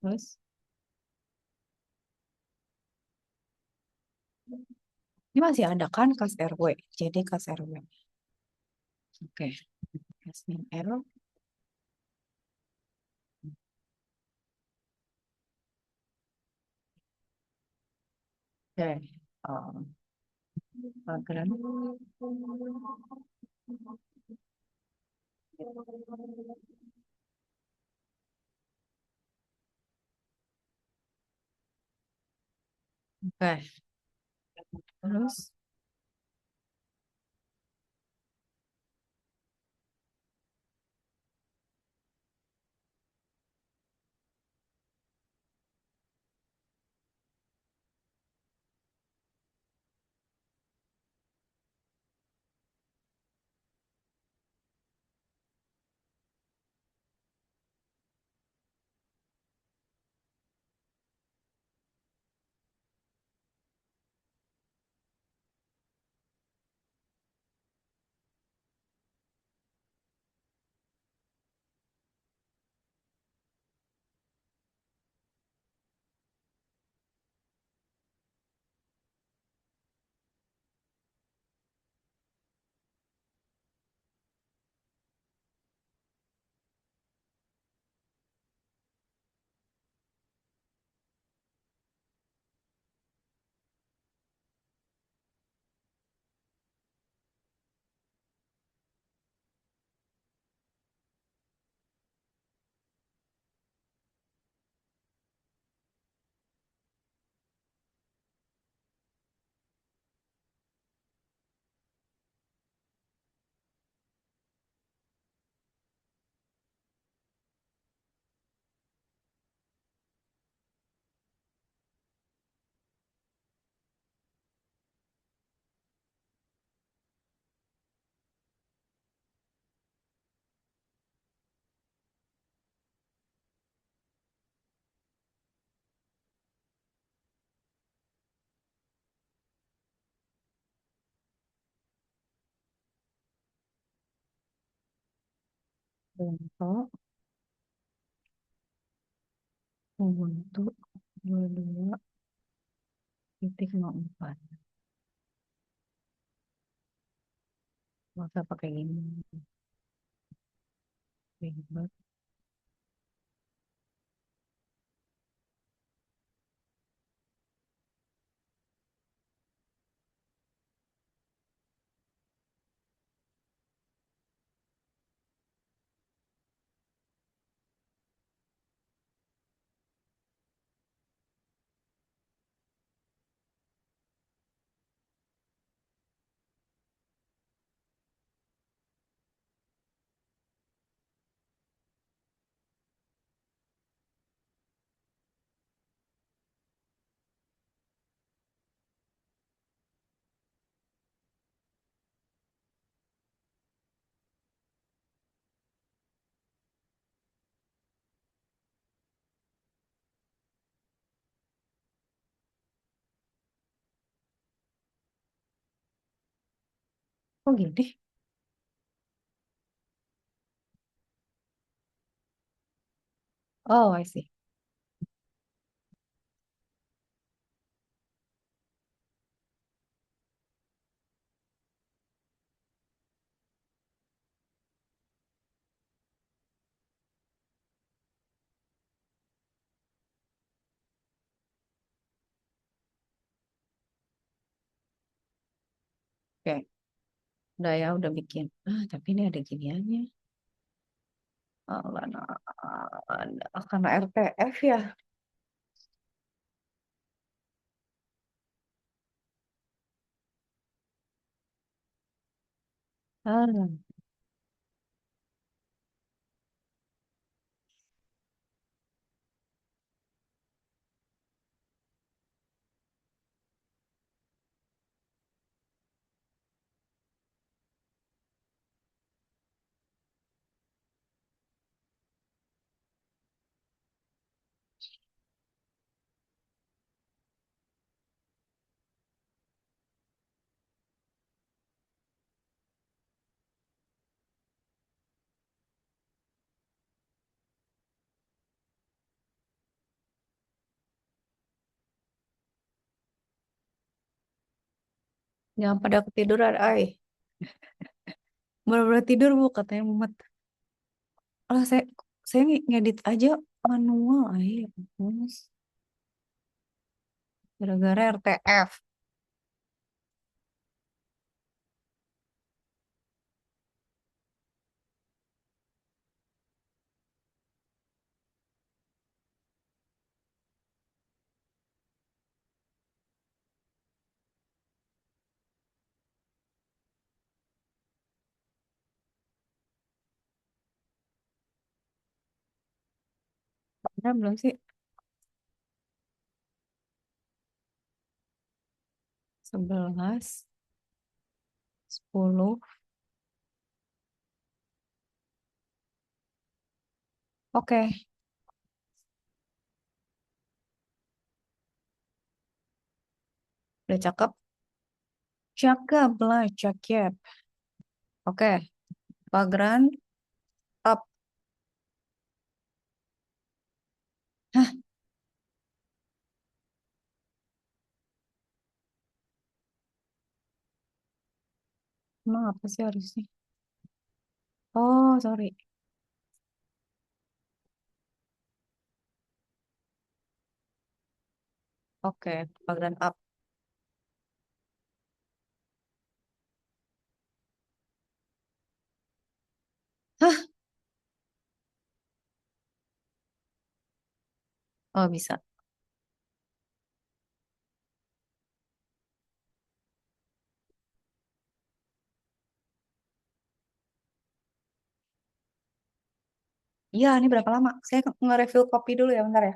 Terus, ini masih ada kan kas RW? Jadi kas RW. Oke. Kas RW. Oke. Pageran. Oke. Terus, Contoh Ubuntu 22.04. Nggak usah pakai ini. Ribet. Oh gini. Oh, I see. Oke, udah ya, udah bikin. Tapi ini ada giniannya. Alah, nah, karena RTF ya. Alah, jangan pada ketiduran, ay. Bener-bener tidur bu, katanya mumet. Alah, saya ngedit aja manual, ay. Ya ampun. Gara-gara RTF. Udah belum sih? 11, 10. Oke, udah cakep. Cakep lah, cakep. Oke, Pagran up. Hah, emang apa sih harusnya? Oh, sorry. Oke, Pagran up. Hah, oh bisa. Iya, ini berapa lama? Saya nge-review kopi dulu ya, bentar ya.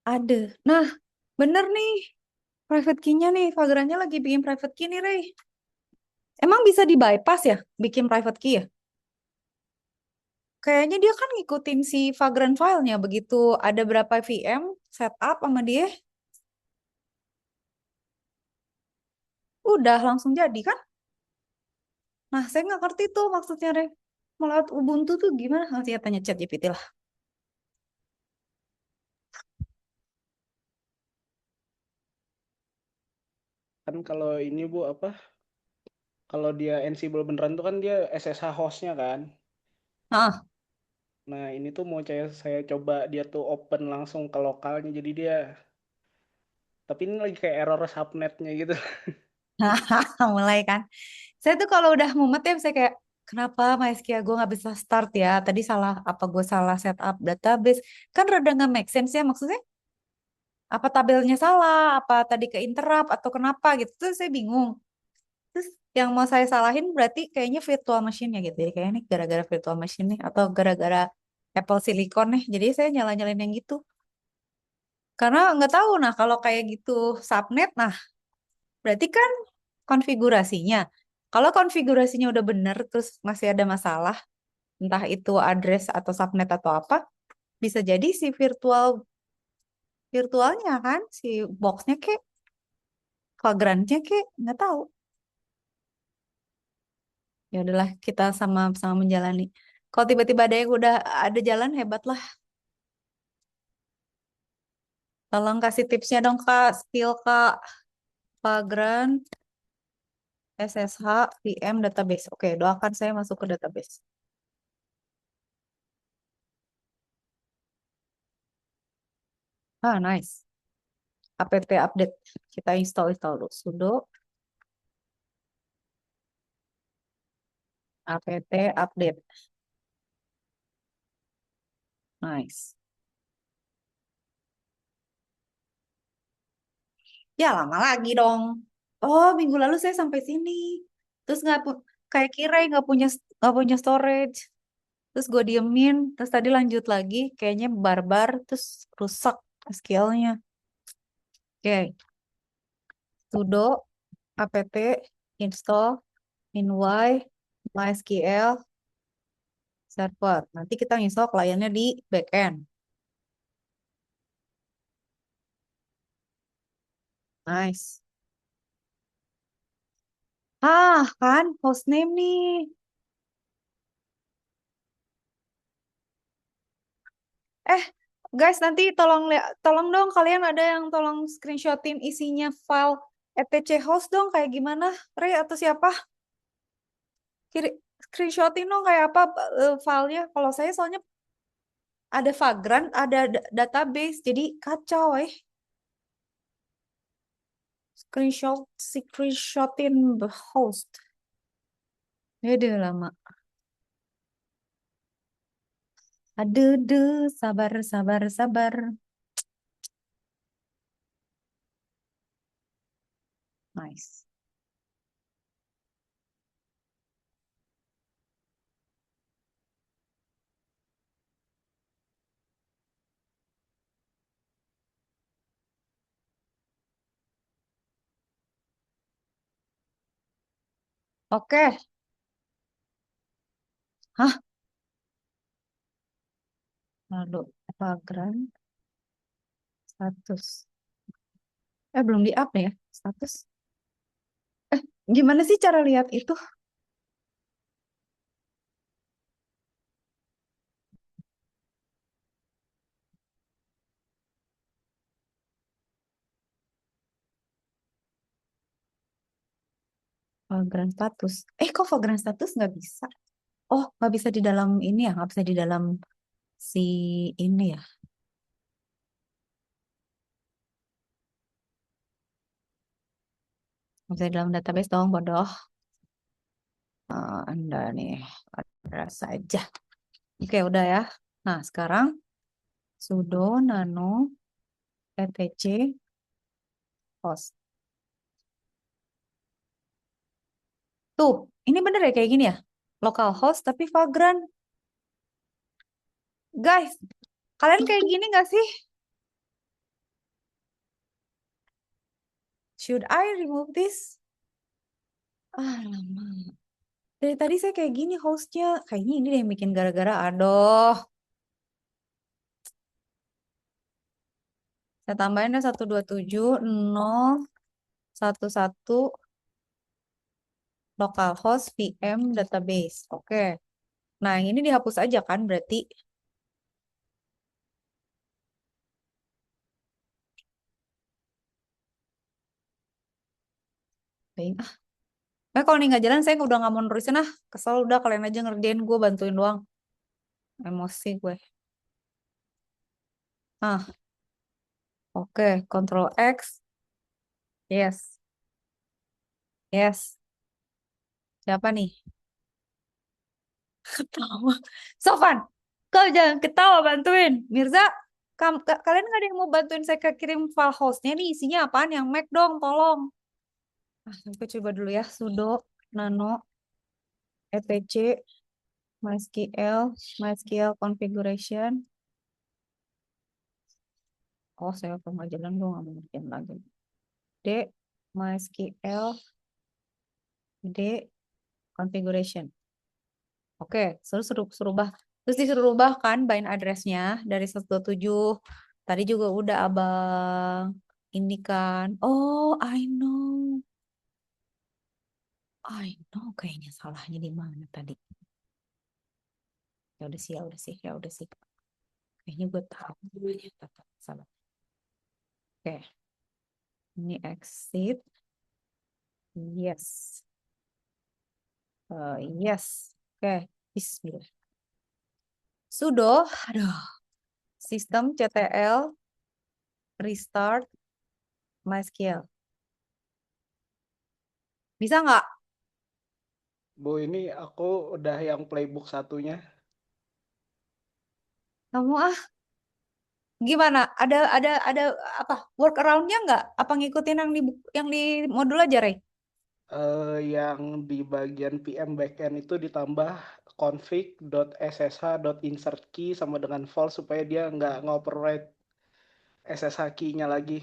Ada. Nah, bener nih. Private key-nya nih. Vagrantnya lagi bikin private key nih, Rey. Emang bisa di bypass ya? Bikin private key ya? Kayaknya dia kan ngikutin si Vagrant file-nya. Begitu ada berapa VM setup sama dia, udah langsung jadi kan? Nah, saya nggak ngerti tuh maksudnya, Rey. Melewat Ubuntu tuh gimana? Nanti ya tanya ChatGPT lah. Kan kalau ini Bu apa? Kalau dia Ansible beneran tuh kan dia SSH hostnya kan. Nah, Nah ini tuh mau saya coba dia tuh open langsung ke lokalnya jadi dia. Tapi ini lagi kayak error subnetnya gitu. mulai kan. Saya tuh kalau udah mumet ya bisa kayak, kenapa MySQL gue nggak bisa start ya? Tadi salah, apa gue salah setup database? Kan rada nggak make sense ya maksudnya. Apa tabelnya salah? Apa tadi ke interrupt atau kenapa gitu? Terus saya bingung. Terus yang mau saya salahin berarti kayaknya virtual machine-nya gitu. Jadi kayaknya nih gara-gara virtual machine nih. Atau gara-gara Apple Silicon nih. Jadi saya nyala-nyalain yang gitu. Karena nggak tahu, nah kalau kayak gitu subnet, nah berarti kan konfigurasinya. Kalau konfigurasinya udah bener terus masih ada masalah, entah itu address atau subnet atau apa, bisa jadi si virtualnya kan, si boxnya kek, vagrantnya kek, nggak tahu. Ya udahlah, kita sama-sama menjalani. Kalau tiba-tiba ada yang udah ada jalan, hebat lah. Tolong kasih tipsnya dong Kak, spill Kak, vagrant, SSH, VM, database. Oke, doakan saya masuk ke database. Ah, nice. Apt update. Kita install dulu. Sudo apt update. Nice. Ya lama lagi dong. Oh, minggu lalu saya sampai sini. Terus kayak kira nggak punya storage. Terus gue diemin. Terus tadi lanjut lagi. Kayaknya barbar. Terus rusak SQL-nya. Oke. Sudo apt install minwy mysql server. Nanti kita install kliennya di backend. Nice. Ah, kan hostname nih. Eh, guys, nanti tolong dong kalian ada yang tolong screenshotin isinya file etc host dong kayak gimana? Ray atau siapa? Kiri screenshotin dong kayak apa filenya. Kalau saya soalnya ada Vagrant, ada database, jadi kacau screenshotin the host. Udah lama. Aduh, sabar, sabar, sabar. Nice. Oke. Hah? Lalu Vagrant status. Belum di-up ya status. Gimana sih cara lihat itu? Vagrant status. Kok vagrant status nggak bisa? Oh, nggak bisa di dalam ini ya? Nggak bisa di dalam si ini ya? Nggak bisa di dalam database dong, bodoh. Anda nih, ada saja. Oke, udah ya. Nah, sekarang sudo nano etc host. Tuh, ini bener ya kayak gini ya? Localhost tapi vagrant. Guys, kalian kayak gini nggak sih? Should I remove this? Lama. Dari tadi saya kayak gini hostnya. Kayaknya ini deh yang bikin gara-gara. Aduh. Saya tambahin deh 127 0 11 localhost VM database. Oke. Nah, yang ini dihapus aja kan berarti. Kalau ini nggak jalan, saya udah nggak mau nerusin ah. Kesel udah, kalian aja ngerjain, gue bantuin doang. Emosi gue. Oke, Control X. Yes. Yes. Siapa nih? Ketawa. Sofan, kau jangan ketawa, bantuin. Mirza, kalian nggak ada yang mau bantuin saya kirim file hostnya nih, isinya apaan? Yang Mac dong, tolong. Aku coba dulu ya, sudo nano etc MySQL configuration. Oh, saya nggak jalan, gue nggak mau ngerjain lagi. D MySQL D configuration. Oke, suruh rubah. Terus disuruh rubah kan bind address-nya dari 127. Tadi juga udah abang ini kan. Oh, I know kayaknya salahnya di mana tadi. Ya udah sih, ya udah sih, ya udah sih. Kayaknya gue tahu namanya. Salah. Oke. Ini exit. Yes. Yes. Oke. Bismillah. Sudo. Aduh. Systemctl restart MySQL. Bisa nggak? Bu, ini aku udah yang playbook satunya. Kamu gimana? Ada apa? Workaround-nya nggak? Apa ngikutin yang di modul aja, Ray? Yang di bagian PM backend itu ditambah config.ssh.insert key sama dengan false supaya dia nggak ngoperate SSH key-nya lagi.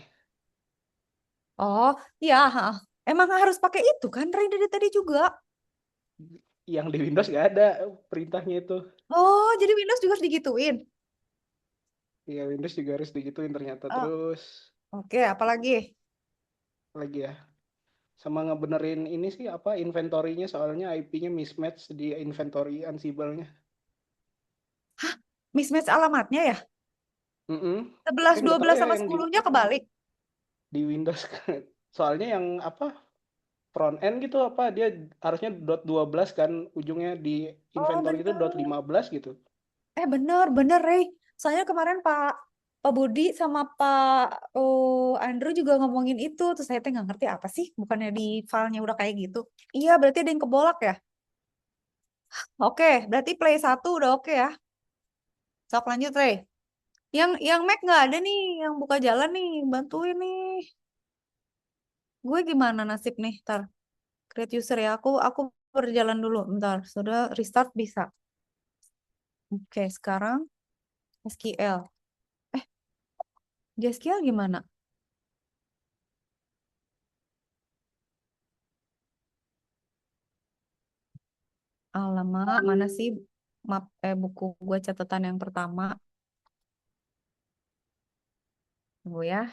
Oh, iya. Emang harus pakai itu kan, Ray, dari tadi juga. Yang di Windows nggak ada perintahnya itu. Oh, jadi Windows juga harus digituin. Ya, Windows juga harus digituin ternyata. Oh, Terus oke, apalagi? lagi ya, sama ngebenerin ini sih apa inventory-nya, soalnya IP-nya mismatch di inventory Ansible-nya. Mismatch alamatnya ya? Saya 11, nggak tahu 12 ya sama yang 10-nya kebalik. di Windows. Soalnya yang apa front end gitu apa dia harusnya .12 kan ujungnya, di Oh, inventory itu bener. .15 gitu. Bener, Ray. Soalnya kemarin Pak Budi sama Andrew juga ngomongin itu. Terus saya tuh nggak ngerti apa sih. Bukannya di filenya udah kayak gitu. Iya, berarti ada yang kebolak ya? Oke, berarti play 1 udah oke ya. Sok lanjut, Ray. Yang Mac nggak ada nih, yang buka jalan nih. Bantuin nih. Gue gimana nasib nih, tar. Create user ya. Aku berjalan dulu. Bentar, sudah restart bisa. Oke, sekarang SQL. Di SQL gimana? Alamak, mana sih buku gue catatan yang pertama. Tunggu ya.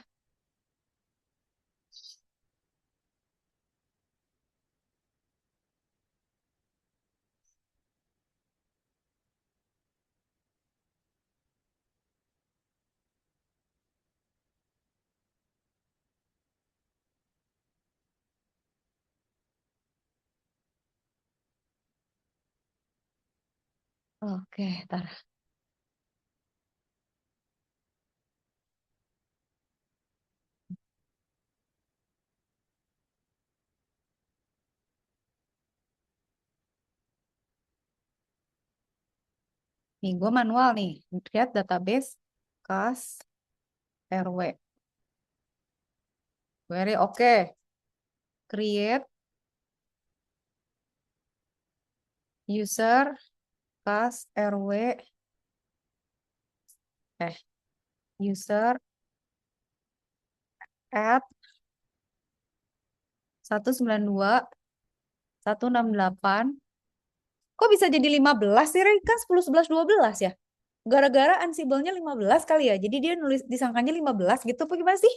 Oke, ntar. Nih, gue manual nih. Create database, kas, RW. Very oke. Create user, kas, RW. User, add, 192, 168. Kok bisa jadi 15 sih, Ray? Kan 10, 11, 12 ya? Gara-gara Ansible-nya 15 kali ya. Jadi dia nulis disangkanya 15 gitu apa gimana sih?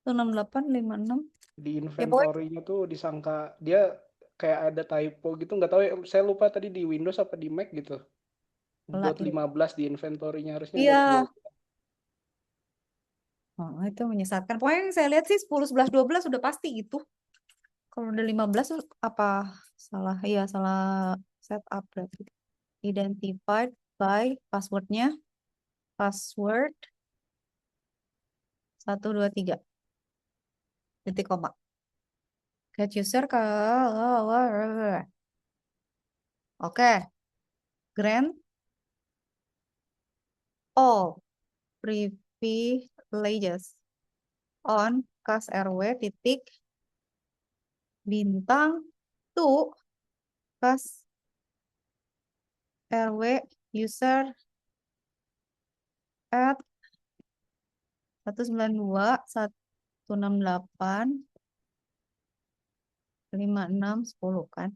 168, 56. Di Ya pokoknya inventory-nya tuh disangka dia kayak ada typo gitu, nggak tahu ya, saya lupa tadi di Windows apa di Mac gitu. lah Buat 15 di inventory-nya harusnya iya. buat 12. Oh, itu menyesatkan. Pokoknya yang saya lihat sih 10, 11, 12 udah pasti gitu. Kalau udah 15 tuh apa salah? Iya, salah setup berarti. Identified by passwordnya. Password 123 titik koma. Get user ke Oke. Grant all privileges on kas RW titik bintang to kas RW user at 192 168 56 10 kan.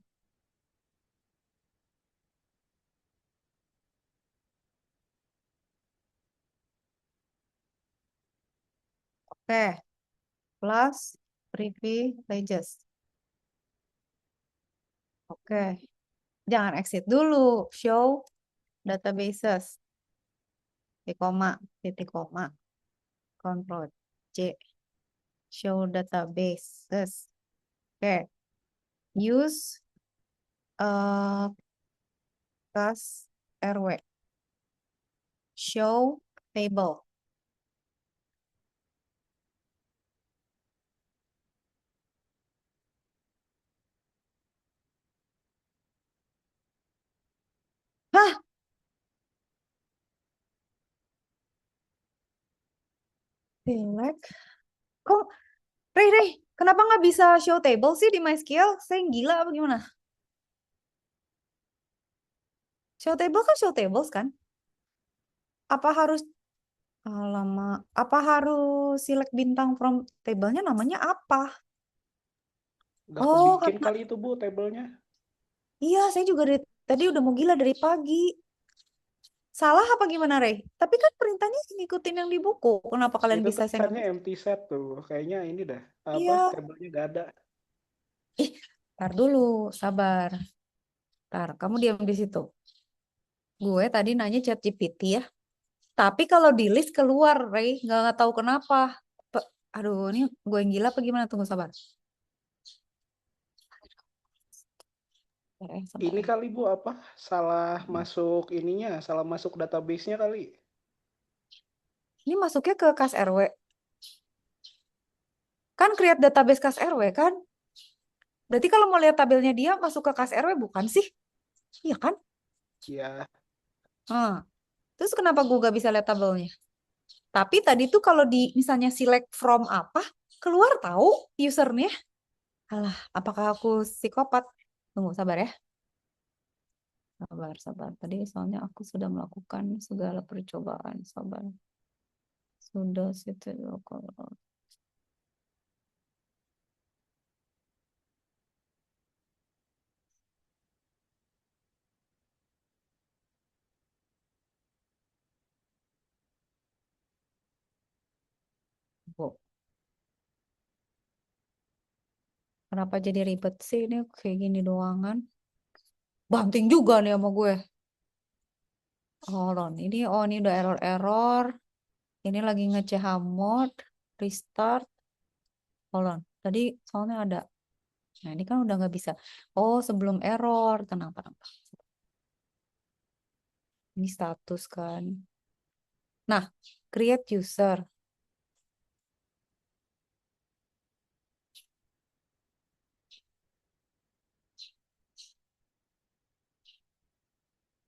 Oke, plus privileges. Oke, jangan exit dulu. Show databases. Titik koma, titik koma. Control C. Show databases. Oke, use kas RW. Show table. Hah? Select. Kok, Ray, kenapa nggak bisa show table sih di MySQL? Saya yang gila apa gimana? Show table kan show tables kan? Apa harus, alamak, apa harus select bintang from table-nya namanya apa? Nggak Oh, kebikin karena, kali itu Bu tabelnya. iya saya juga tadi udah mau gila dari pagi. Salah apa gimana, Ray? Tapi kan perintahnya ngikutin yang di buku. Kenapa kalian Itu bisa send? tulisannya empty set tuh. Kayaknya ini dah. Apa Iya. tabelnya nggak ada. Ih, tar dulu, sabar. Tar, kamu diam di situ. Gue tadi nanya ChatGPT ya. Tapi kalau di list keluar, Ray, nggak tahu kenapa. Aduh, ini gue yang gila apa gimana? Tunggu sabar. Sabar Ini ya. kali Bu apa? Salah masuk ininya, salah masuk database-nya kali. Ini masuknya ke kas RW. Kan create database kas RW kan? Berarti kalau mau lihat tabelnya dia masuk ke kas RW bukan sih? Iya kan? Ya, Hmm. Terus kenapa gue gak bisa lihat tabelnya? Tapi tadi tuh kalau di misalnya select from apa, keluar tahu usernya. Alah, apakah aku psikopat? Tunggu, sabar ya. Sabar, sabar. Tadi soalnya aku sudah melakukan segala percobaan. Sabar. Sudah situ kalau Bu, kenapa jadi ribet sih ini kayak gini doangan? Banting juga nih sama gue. Hold on, ini udah error-error. Ini lagi nge-CH mode, restart. Hold on. Tadi soalnya ada. Nah, ini kan udah nggak bisa. Oh, sebelum error. Tenang, tenang. Ini status kan. Nah, create user.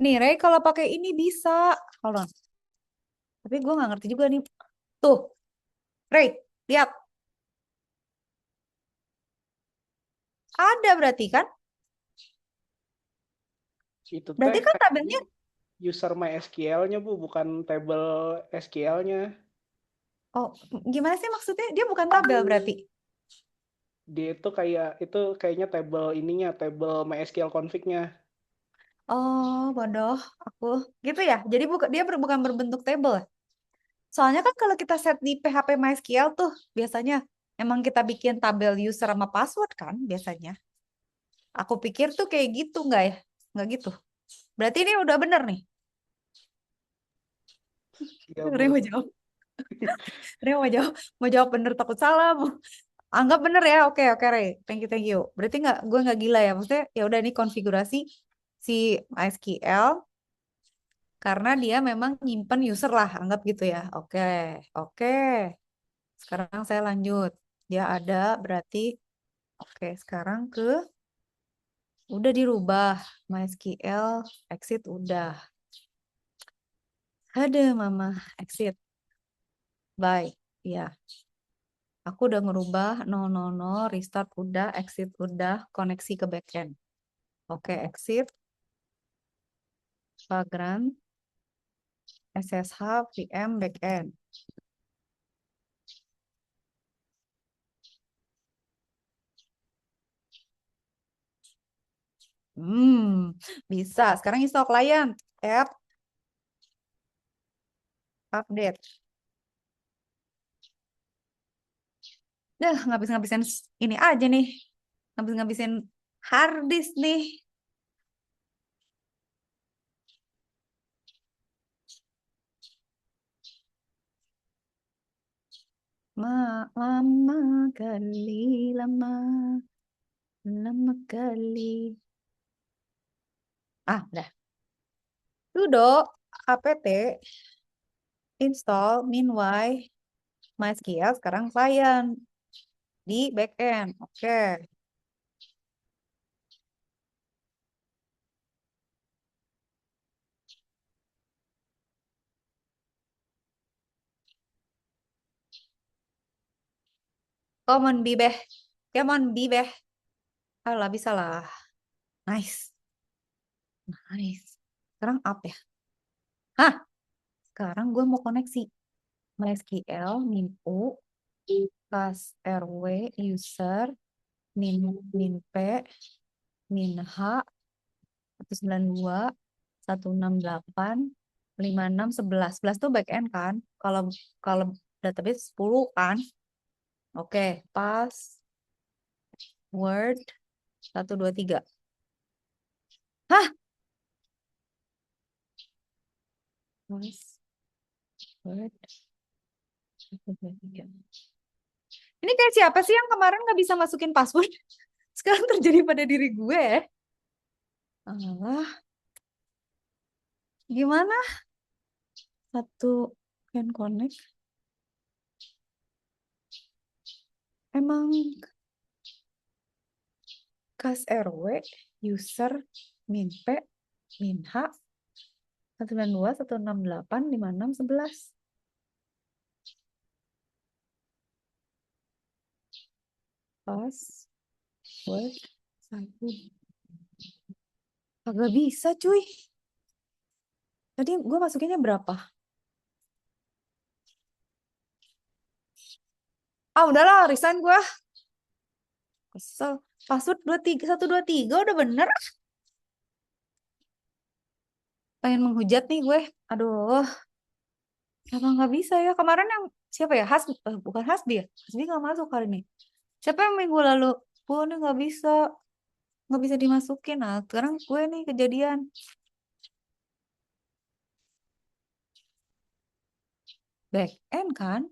Nih, Ray, kalau pakai ini bisa. Hold on. Tapi gue nggak ngerti juga nih. Tuh, Ray, lihat. Ada berarti kan? itu Berarti teh kan kayaknya tabelnya. user MySQL-nya Bu, bukan tabel SQL-nya. Oh, gimana sih maksudnya? Dia bukan tabel berarti. Dia itu kayaknya table ininya, table MySQL config-nya. Oh, bodoh aku. Gitu ya. Jadi bukan berbentuk table. Soalnya kan kalau kita set di PHP MySQL tuh biasanya emang kita bikin tabel user sama password kan biasanya. Aku pikir tuh kayak gitu nggak ya? Nggak gitu. Berarti ini udah bener nih. Ya Ria Bu. mau jawab. Ria mau jawab bener takut salah. Anggap bener ya. Oke, oke, Ray. Thank you. Berarti gue nggak gila ya. Maksudnya ya udah ini konfigurasi si MySQL karena dia memang nyimpen user lah. Anggap gitu ya. Oke, oke. Sekarang saya lanjut. Dia ada berarti oke, sekarang udah dirubah MySQL exit udah. Ada mama exit. Bye. Ya, aku udah ngerubah 000 restart udah, exit udah, koneksi ke backend. Oke, exit, Vagrant, SSH, VM, backend. Bisa. Sekarang install client. App, update. Dah, ngabis-ngabisin ini aja nih. Ngabis-ngabisin hard disk nih. Lama kali, lama kali. Udah. Sudo apt install meanwhile MySQL sekarang client di backend. Oke. Come on, Bibeh. Come on, Bibeh. Alah, bisa lah. Nice. Nice. Sekarang up ya. Hah, sekarang gue mau koneksi. MySQL, min U, class RW, user, min P, min H, 192, 168, 56, 11. 11 tuh backend kan? Kalau kalau database 10 kan? Oke, password 123. Hah? Password 123. Ini kayak siapa sih yang kemarin nggak bisa masukin password? Sekarang terjadi pada diri gue. Alah, gimana? Satu can connect. Emang kas RW, user, min P, min H, 192, 168, 56, 11. Password 1. Agak bisa cuy. Tadi gue masukinnya berapa? Udahlah, resign gue. Kesel. Password 23, 123 udah bener. Pengen menghujat nih gue. Aduh, kenapa nggak bisa ya? Kemarin yang siapa ya? Bukan Hasbi ya? Hasbi nggak masuk hari ini. Siapa yang minggu lalu? Gue nih nggak bisa dimasukin. Nah, sekarang gue nih kejadian. Back end kan?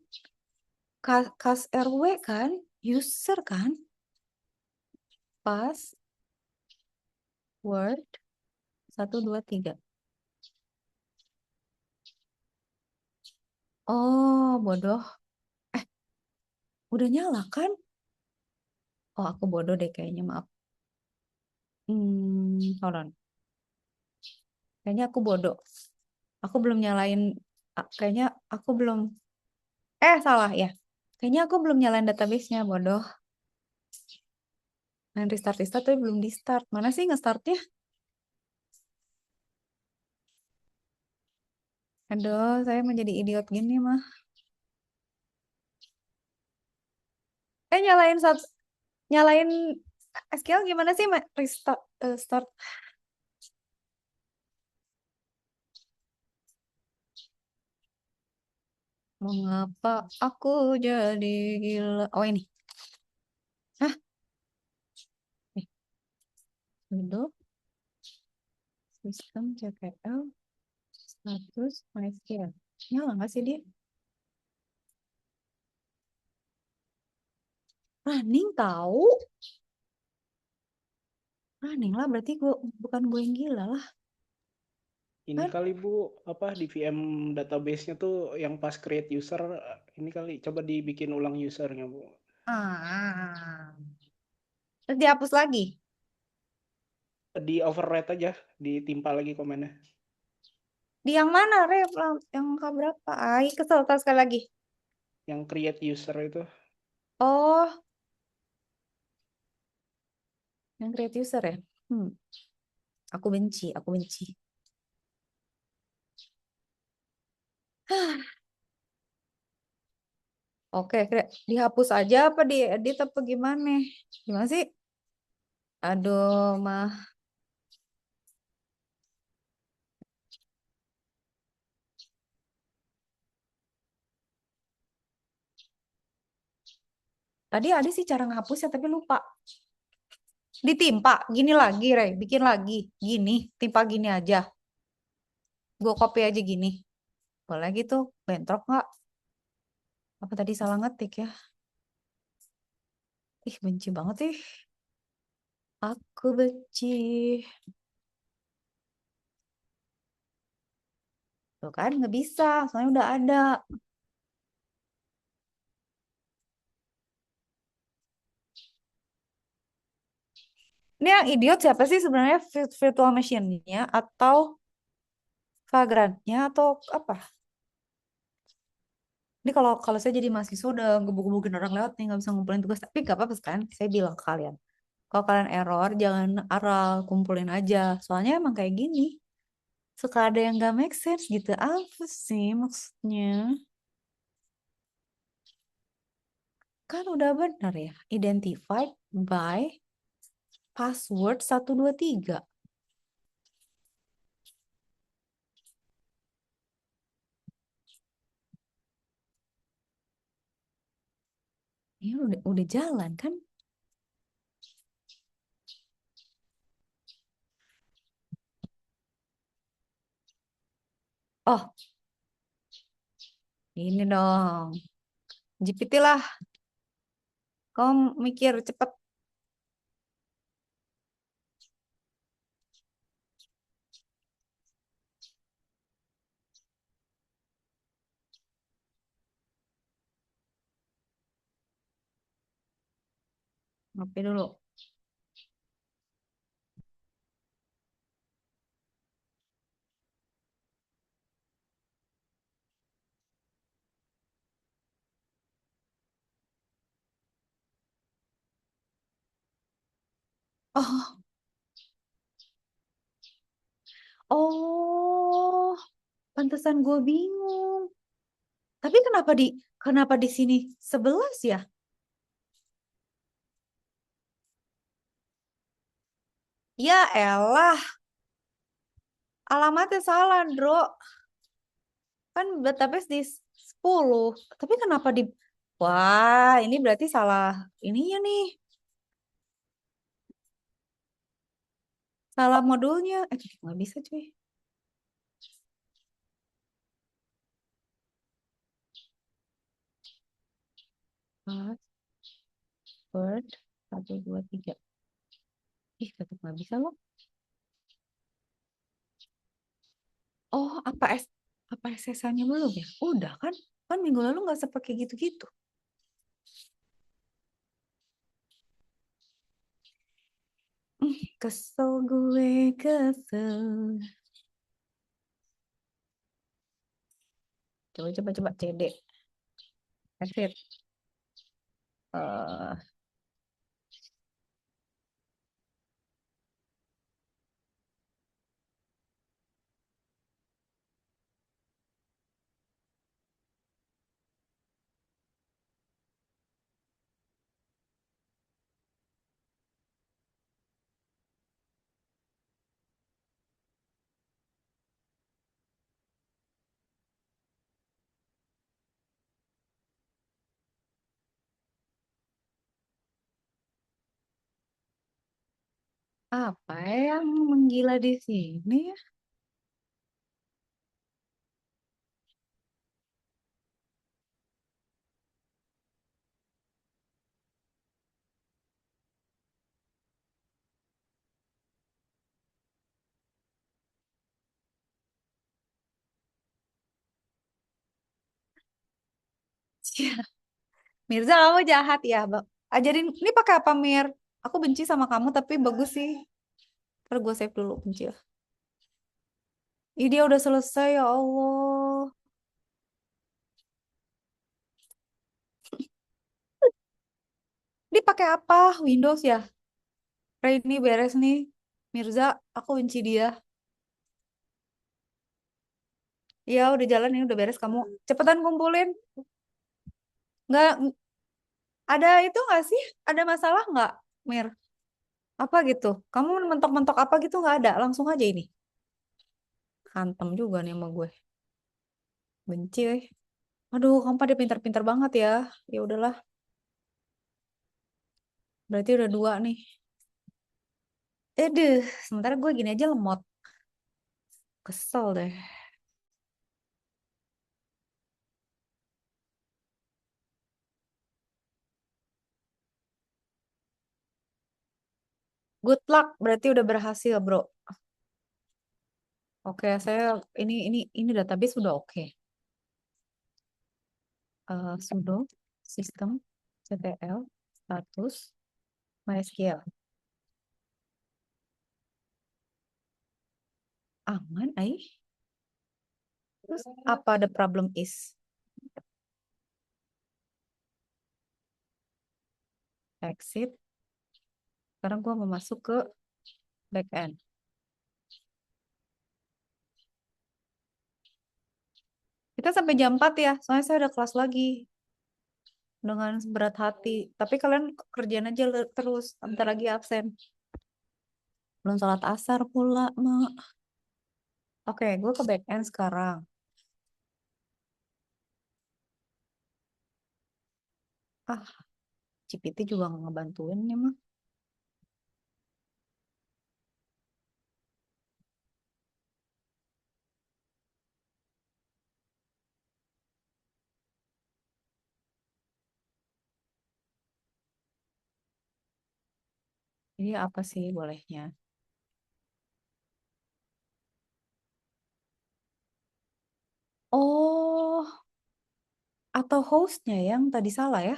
Kas RW kan? User kan? Password 123. Oh, bodoh. Udah nyala kan? Oh, aku bodoh deh kayaknya, maaf. Hold on. Kayaknya aku bodoh. Aku belum nyalain, kayaknya aku belum, salah ya. Kayaknya aku belum nyalain database-nya, bodoh. Main restart tapi belum di start. Mana sih nge-startnya? Aduh, saya menjadi idiot gini mah. Nyalain satu. Nyalain SQL gimana sih, Restart, start. Mengapa aku jadi gila? Oh ini. Hah? Eh, sudo sistem CPL status MySQL. Nyala nggak sih dia? Running tahu. Running lah, berarti bukan gue yang gila lah. Ini Kan? kali Bu, apa di VM database-nya tuh yang pas create user, ini kali coba dibikin ulang usernya Bu. Ah. Terus dihapus lagi. Di overwrite aja, ditimpa lagi komennya. Di yang mana, Ref? Yang angka berapa? Ay, kesel sekali lagi. Yang create user itu. Oh, yang create user ya? Hmm. Aku benci, aku benci. Oke, dihapus aja apa diedit apa gimana? Gimana sih? Aduh, mah. Tadi ada sih cara ngehapusnya tapi lupa. Ditimpa, gini lagi, Rey. Bikin lagi. Gini, timpa gini aja. Gue copy aja gini. Boleh gitu? Bentrok nggak? Apa tadi salah ngetik ya? Ih, benci banget sih. Aku benci. Tuh kan, nggak bisa. Soalnya udah ada. Ini yang idiot siapa sih sebenarnya? Virtual machine-nya atau Vagrant-nya atau apa? Ini kalau kalau saya jadi mahasiswa udah gebuk-gebukin orang lewat nih nggak bisa ngumpulin tugas. Tapi gak apa-apa kan? Saya bilang ke kalian. Kalau kalian error, jangan aral, kumpulin aja. Soalnya emang kayak gini. Suka ada yang gak make sense gitu. Apa sih maksudnya? Kan udah benar ya. Identified by password 123. Ini udah jalan kan? Oh, ini dong. GPT lah. Kamu mikir cepet. Ngopi dulu. Oh, oh, pantesan gue bingung. Tapi kenapa di sini 11 ya? Ya elah, alamatnya salah, Bro. Kan database di 10. Tapi kenapa di Wah, ini berarti salah ininya nih. Salah modulnya. Nggak bisa, cuy. Password 123. Ih, tetap nggak bisa loh. Oh, apa SSH-nya belum ya? Udah kan? Kan minggu lalu nggak sempat kayak gitu-gitu. Kesel gue, kesel. Coba CD. Exit. Eh, Apa yang menggila di sini ya? Mirza, kamu jahat ya, Bang. Ajarin, ini pakai apa, Mir? Aku benci sama kamu, tapi bagus sih. Ntar gue save dulu, benci ya. Ih, dia udah selesai, ya Allah. Dia pakai apa? Windows ya? Ini beres nih. Mirza, aku benci dia. Iya, udah jalan ini, udah beres. Kamu cepetan kumpulin. Nggak, ada itu nggak sih? Ada masalah nggak, Mir? Apa gitu? Kamu mentok-mentok apa gitu nggak ada? Langsung aja ini. Hantem juga nih sama gue. Benci, eh. Aduh, kamu pada pintar-pintar banget ya. Ya udahlah, berarti udah dua nih. Deh, sementara gue gini aja lemot. Kesel deh. Good luck, berarti udah berhasil, bro. Oke, saya ini database sudah oke. Sudo sistem ctl status MySQL aman, Terus apa the problem is? Exit. Sekarang gue mau masuk ke backend. Kita sampai jam 4 ya, soalnya saya ada kelas lagi dengan berat hati. Tapi kalian kerjaan aja terus, bentar lagi absen. Belum sholat asar pula, Mak. Oke, gue ke backend sekarang. Ah, GPT juga nggak ngebantuin nih, Mak. Ini apa sih bolehnya? Oh, atau hostnya yang tadi salah ya?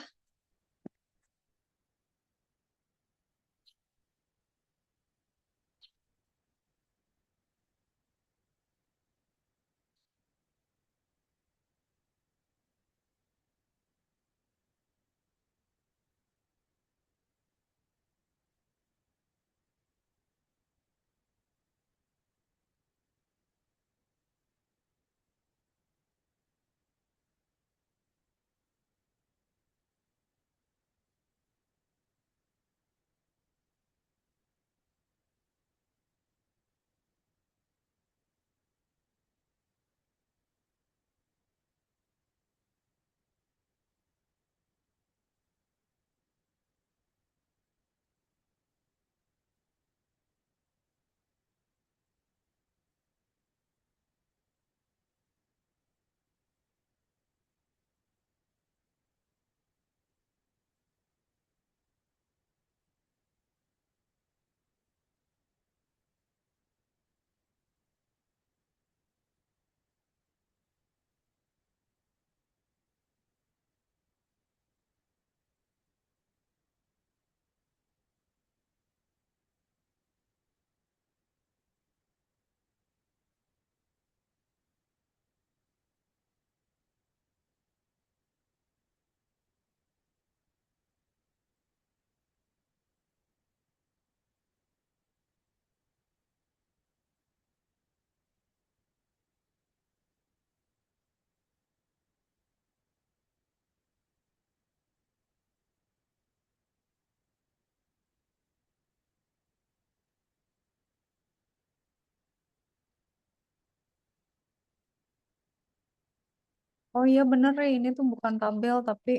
Oh iya bener ya, ini tuh bukan tabel tapi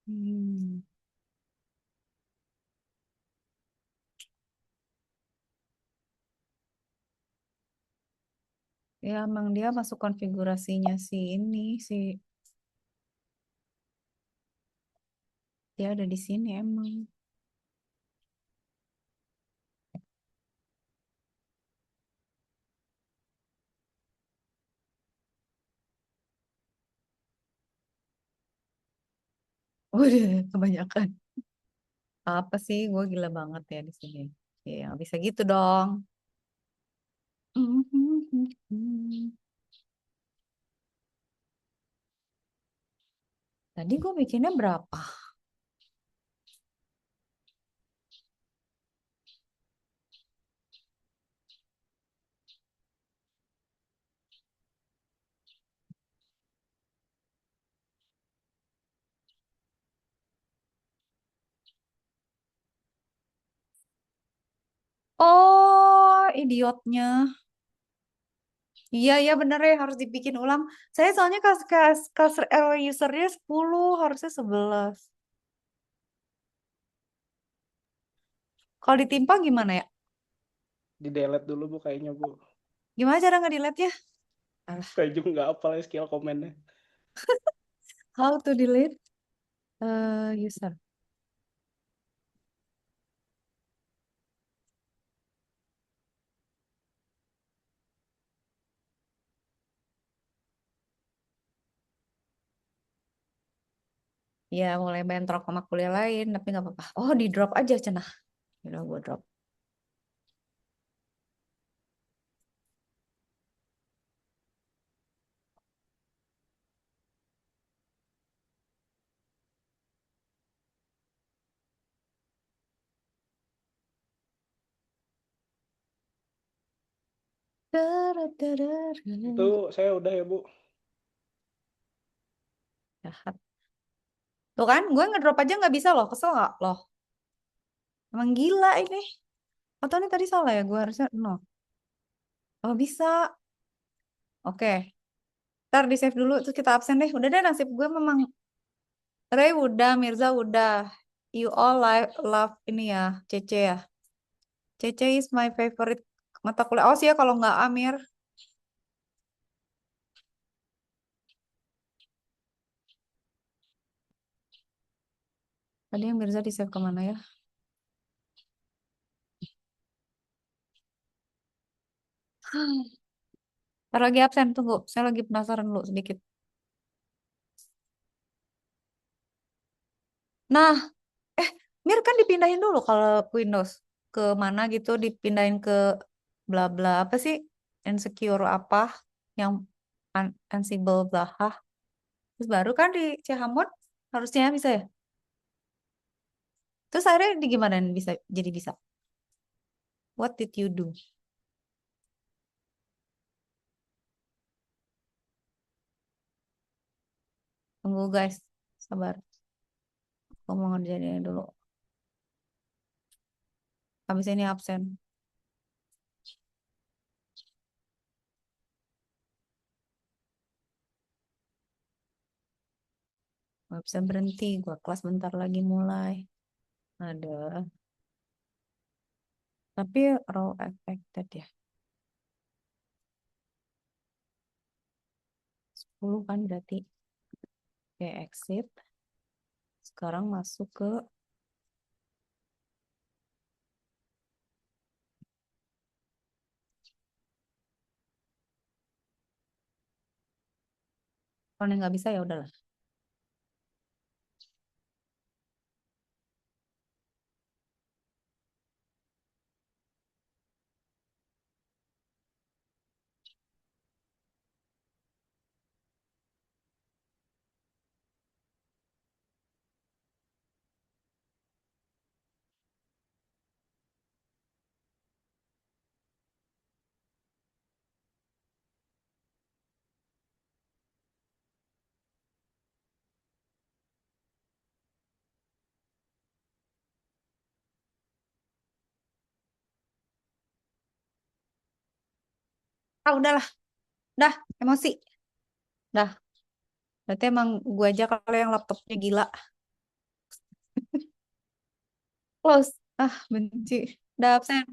hmm, Ya emang dia masuk konfigurasinya si ini si dia ada di sini emang. Udah kebanyakan. Apa sih? Gue gila banget ya di sini. Ya nggak bisa gitu dong. Tadi gue bikinnya berapa? Oh, idiotnya. Iya, iya bener ya harus dibikin ulang. Saya soalnya kas error usernya 10, harusnya 11. Kalau ditimpa gimana ya? Di delete dulu Bu kayaknya Bu. Gimana cara nge-delete ya? Alah, Saya juga nggak hafal ya skill komennya. how to delete user? Ya, mulai bentrok sama kuliah lain, tapi nggak apa-apa. Oh, di drop aja, cenah. Udah gue drop. Itu saya udah ya Bu. Jahat. Tuh kan, gue ngedrop aja nggak bisa loh. Kesel nggak loh? Emang gila ini. Atau ini tadi salah ya? Gue harusnya no. Oh, bisa. Oke. Ntar di save dulu, terus kita absen deh. Udah deh, nasib gue memang. Ray udah, Mirza udah. You all love ini ya, Cece ya. Cece is my favorite mata kuliah. Oh sih ya kalau nggak Amir. Tadi yang Mirza di save kemana ya? Ntar lagi absen, tunggu. Saya lagi penasaran dulu sedikit. Nah, eh, Mir kan dipindahin dulu kalau Windows. Ke mana gitu, dipindahin ke bla bla apa sih? Insecure apa? Yang Ansible Blaha. Terus baru kan di Cihamot harusnya bisa ya? Terus akhirnya di gimana bisa jadi bisa? What did you do? Tunggu guys, sabar. Aku mau ngerjain ini dulu. Habis ini absen. Gak bisa berhenti. Gua kelas bentar lagi mulai. Ada. Tapi raw affected ya. 10 kan berarti. Oke, exit. Sekarang masuk ke kalau yang nggak bisa ya udahlah. Ah udahlah. Dah, emosi. Dah. Berarti emang gue aja kalau yang laptopnya gila. Close. Ah, benci. Udah absen.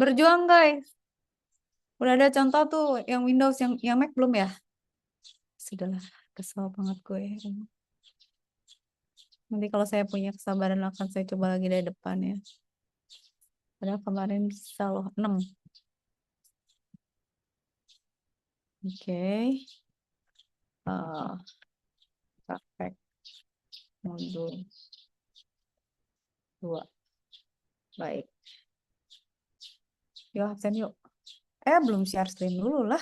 Berjuang guys. Udah ada contoh tuh yang Windows, yang Mac belum ya? Sudahlah, kesel banget gue. Nanti kalau saya punya kesabaran akan saya coba lagi dari depan ya. Padahal kemarin bisa loh 6. Oke. Praktek modul 2. Baik. Yuk absen yuk. Belum share screen dulu lah.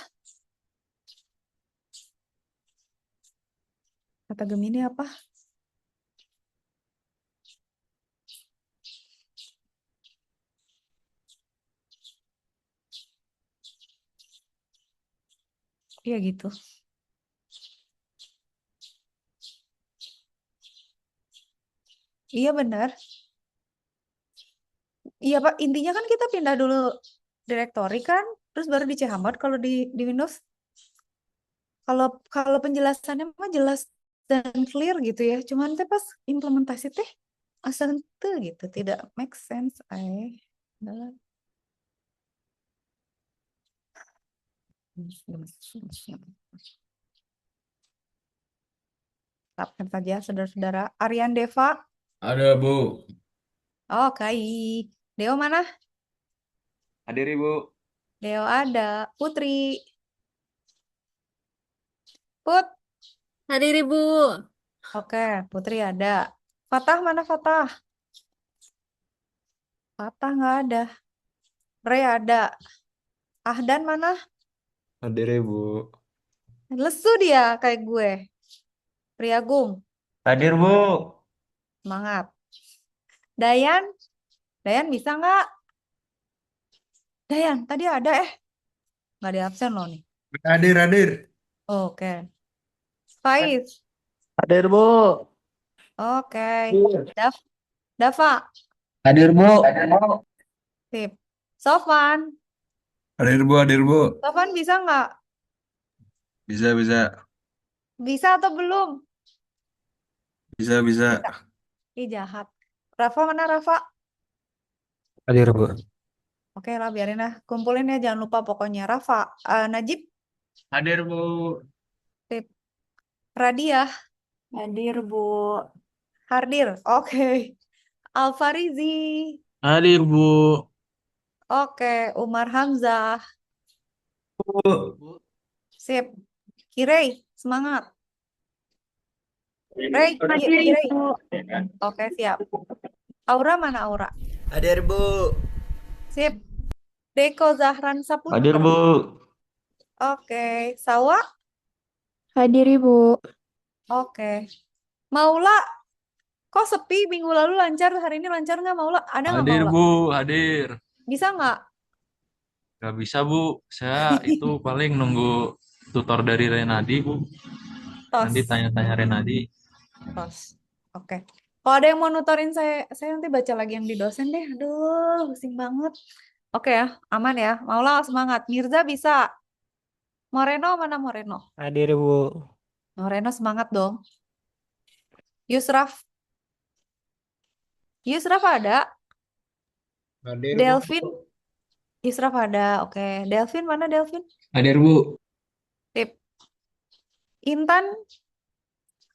Kata Gemini apa? Iya gitu. Iya benar. Iya Pak, intinya kan kita pindah dulu directory kan, terus baru di Chmod kalau di Windows. Kalau kalau penjelasannya mah jelas dan clear gitu ya. Cuman teh pas implementasi teh asa henteu gitu, tidak make sense adalah Tetapkan saja saudara-saudara. Aryan Deva. Ada, Bu. Oh, Kai. Deo mana? Hadir, Ibu. Deo ada. Putri. Put. Hadir Ibu. Oke, Putri ada. Fatah mana Fatah? Fatah nggak ada. Re ada. Ahdan mana? Hadir, Ibu. Lesu dia kayak gue. Priagung. Hadir, Bu. Semangat. Dayan. Dayan bisa nggak? Dayan, tadi ada nggak di absen loh nih. Hadir, hadir. Oke. Faiz. Hadir, Bu. Oke. Dav, Dava. Hadir, Bu. Sip. Sofan. Hadir, Bu. Hadir, Bu. Sofan bisa nggak? Bisa, bisa. Bisa atau belum? Bisa, bisa. Bisa. Ih, jahat. Rafa mana Rafa? Hadir, Bu. Oke lah, biarin lah. Kumpulin ya, jangan lupa pokoknya. Rafa. Najib. Hadir, Bu. Sip. Radiah. Hadir Bu. Hardir. Oke. Alfarizi. Hadir, Bu. Oke. Umar Hamzah. Bu. Sip. Kirei. Semangat. Rey. Hadir Kirei. Ibu. Oke, siap. Aura mana Aura? Hadir Bu. Sip. Deko Zahran Hadir, Saputra. Bu. Oke. Sawa. Hadir Ibu. Oke. Maula. Kok sepi minggu lalu lancar, hari ini lancar nggak Maula? Ada nggak Hadir, Maula? Bu. Hadir. Bisa nggak? Gak bisa, Bu. Saya itu paling nunggu tutor dari Renadi, Bu. Tos. Nanti tanya-tanya Renadi. Tos. Oke. Kalau ada yang mau nutorin saya nanti baca lagi yang di dosen deh. Aduh, pusing banget. Oke ya, aman ya. Maula semangat. Mirza bisa. Moreno mana Moreno? Hadir, Bu. Moreno semangat dong. Yusraf. Yusraf ada. Hadir, Delvin. Yusraf ada. Oke. Delvin mana Delvin? Hadir, Bu. Tip. Intan.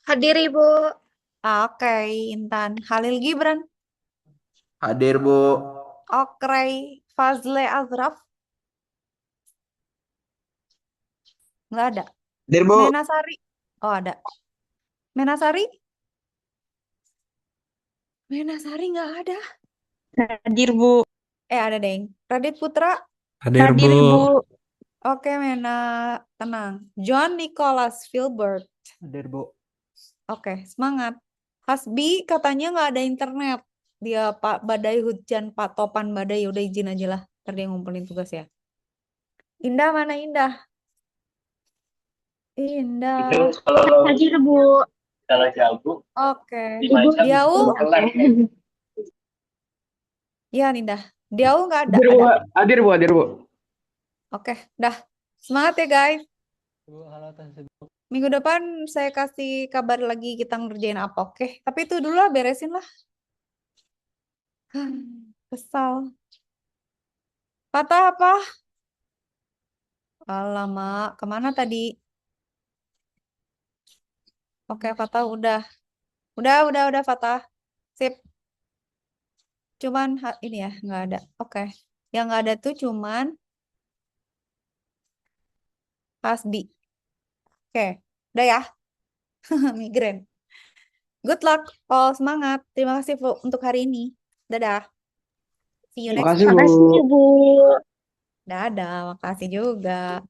Hadir Ibu. Oke, Intan. Halil Gibran. Hadir Bu. Oke. Fazle Azraf. Nggak ada. Hadir Bu. Menasari. Oh, ada. Menasari? Menasari nggak ada. Hadir Bu. Ada, Deng. Radit Putra. Hadir, Hadir Bu. Ibu. Oke, Mena. Tenang. John Nicholas Filbert. Hadir, Bu. Oke, semangat. Hasbi katanya nggak ada internet. Dia Pak badai hujan, Pak topan badai. Udah izin aja lah. Ntar dia ngumpulin tugas ya. Indah mana Indah? Indah. Hadir Bu. Oke. Ibu. Diau. Iya, Indah. Diau nggak ada. Hadir, Bu. Ada. Hadir, Bu. Hadir, Bu. Oke, dah. Semangat ya, guys. Bu, halo, Tante. Minggu depan saya kasih kabar lagi kita ngerjain apa, oke? Tapi itu dulu lah, beresin lah. Kesal. Patah apa? Alamak, kemana tadi? Oke, Fatah udah. Udah, Fatah. Sip. Cuman ini ya, nggak ada. Oke. Yang nggak ada tuh cuman Hasbi. Oke. Udah ya, migrain. Good luck, all semangat. Terima kasih untuk hari ini. Dadah. See you next Makasih, time. Bu. Makasih, Bu. Dadah, makasih juga.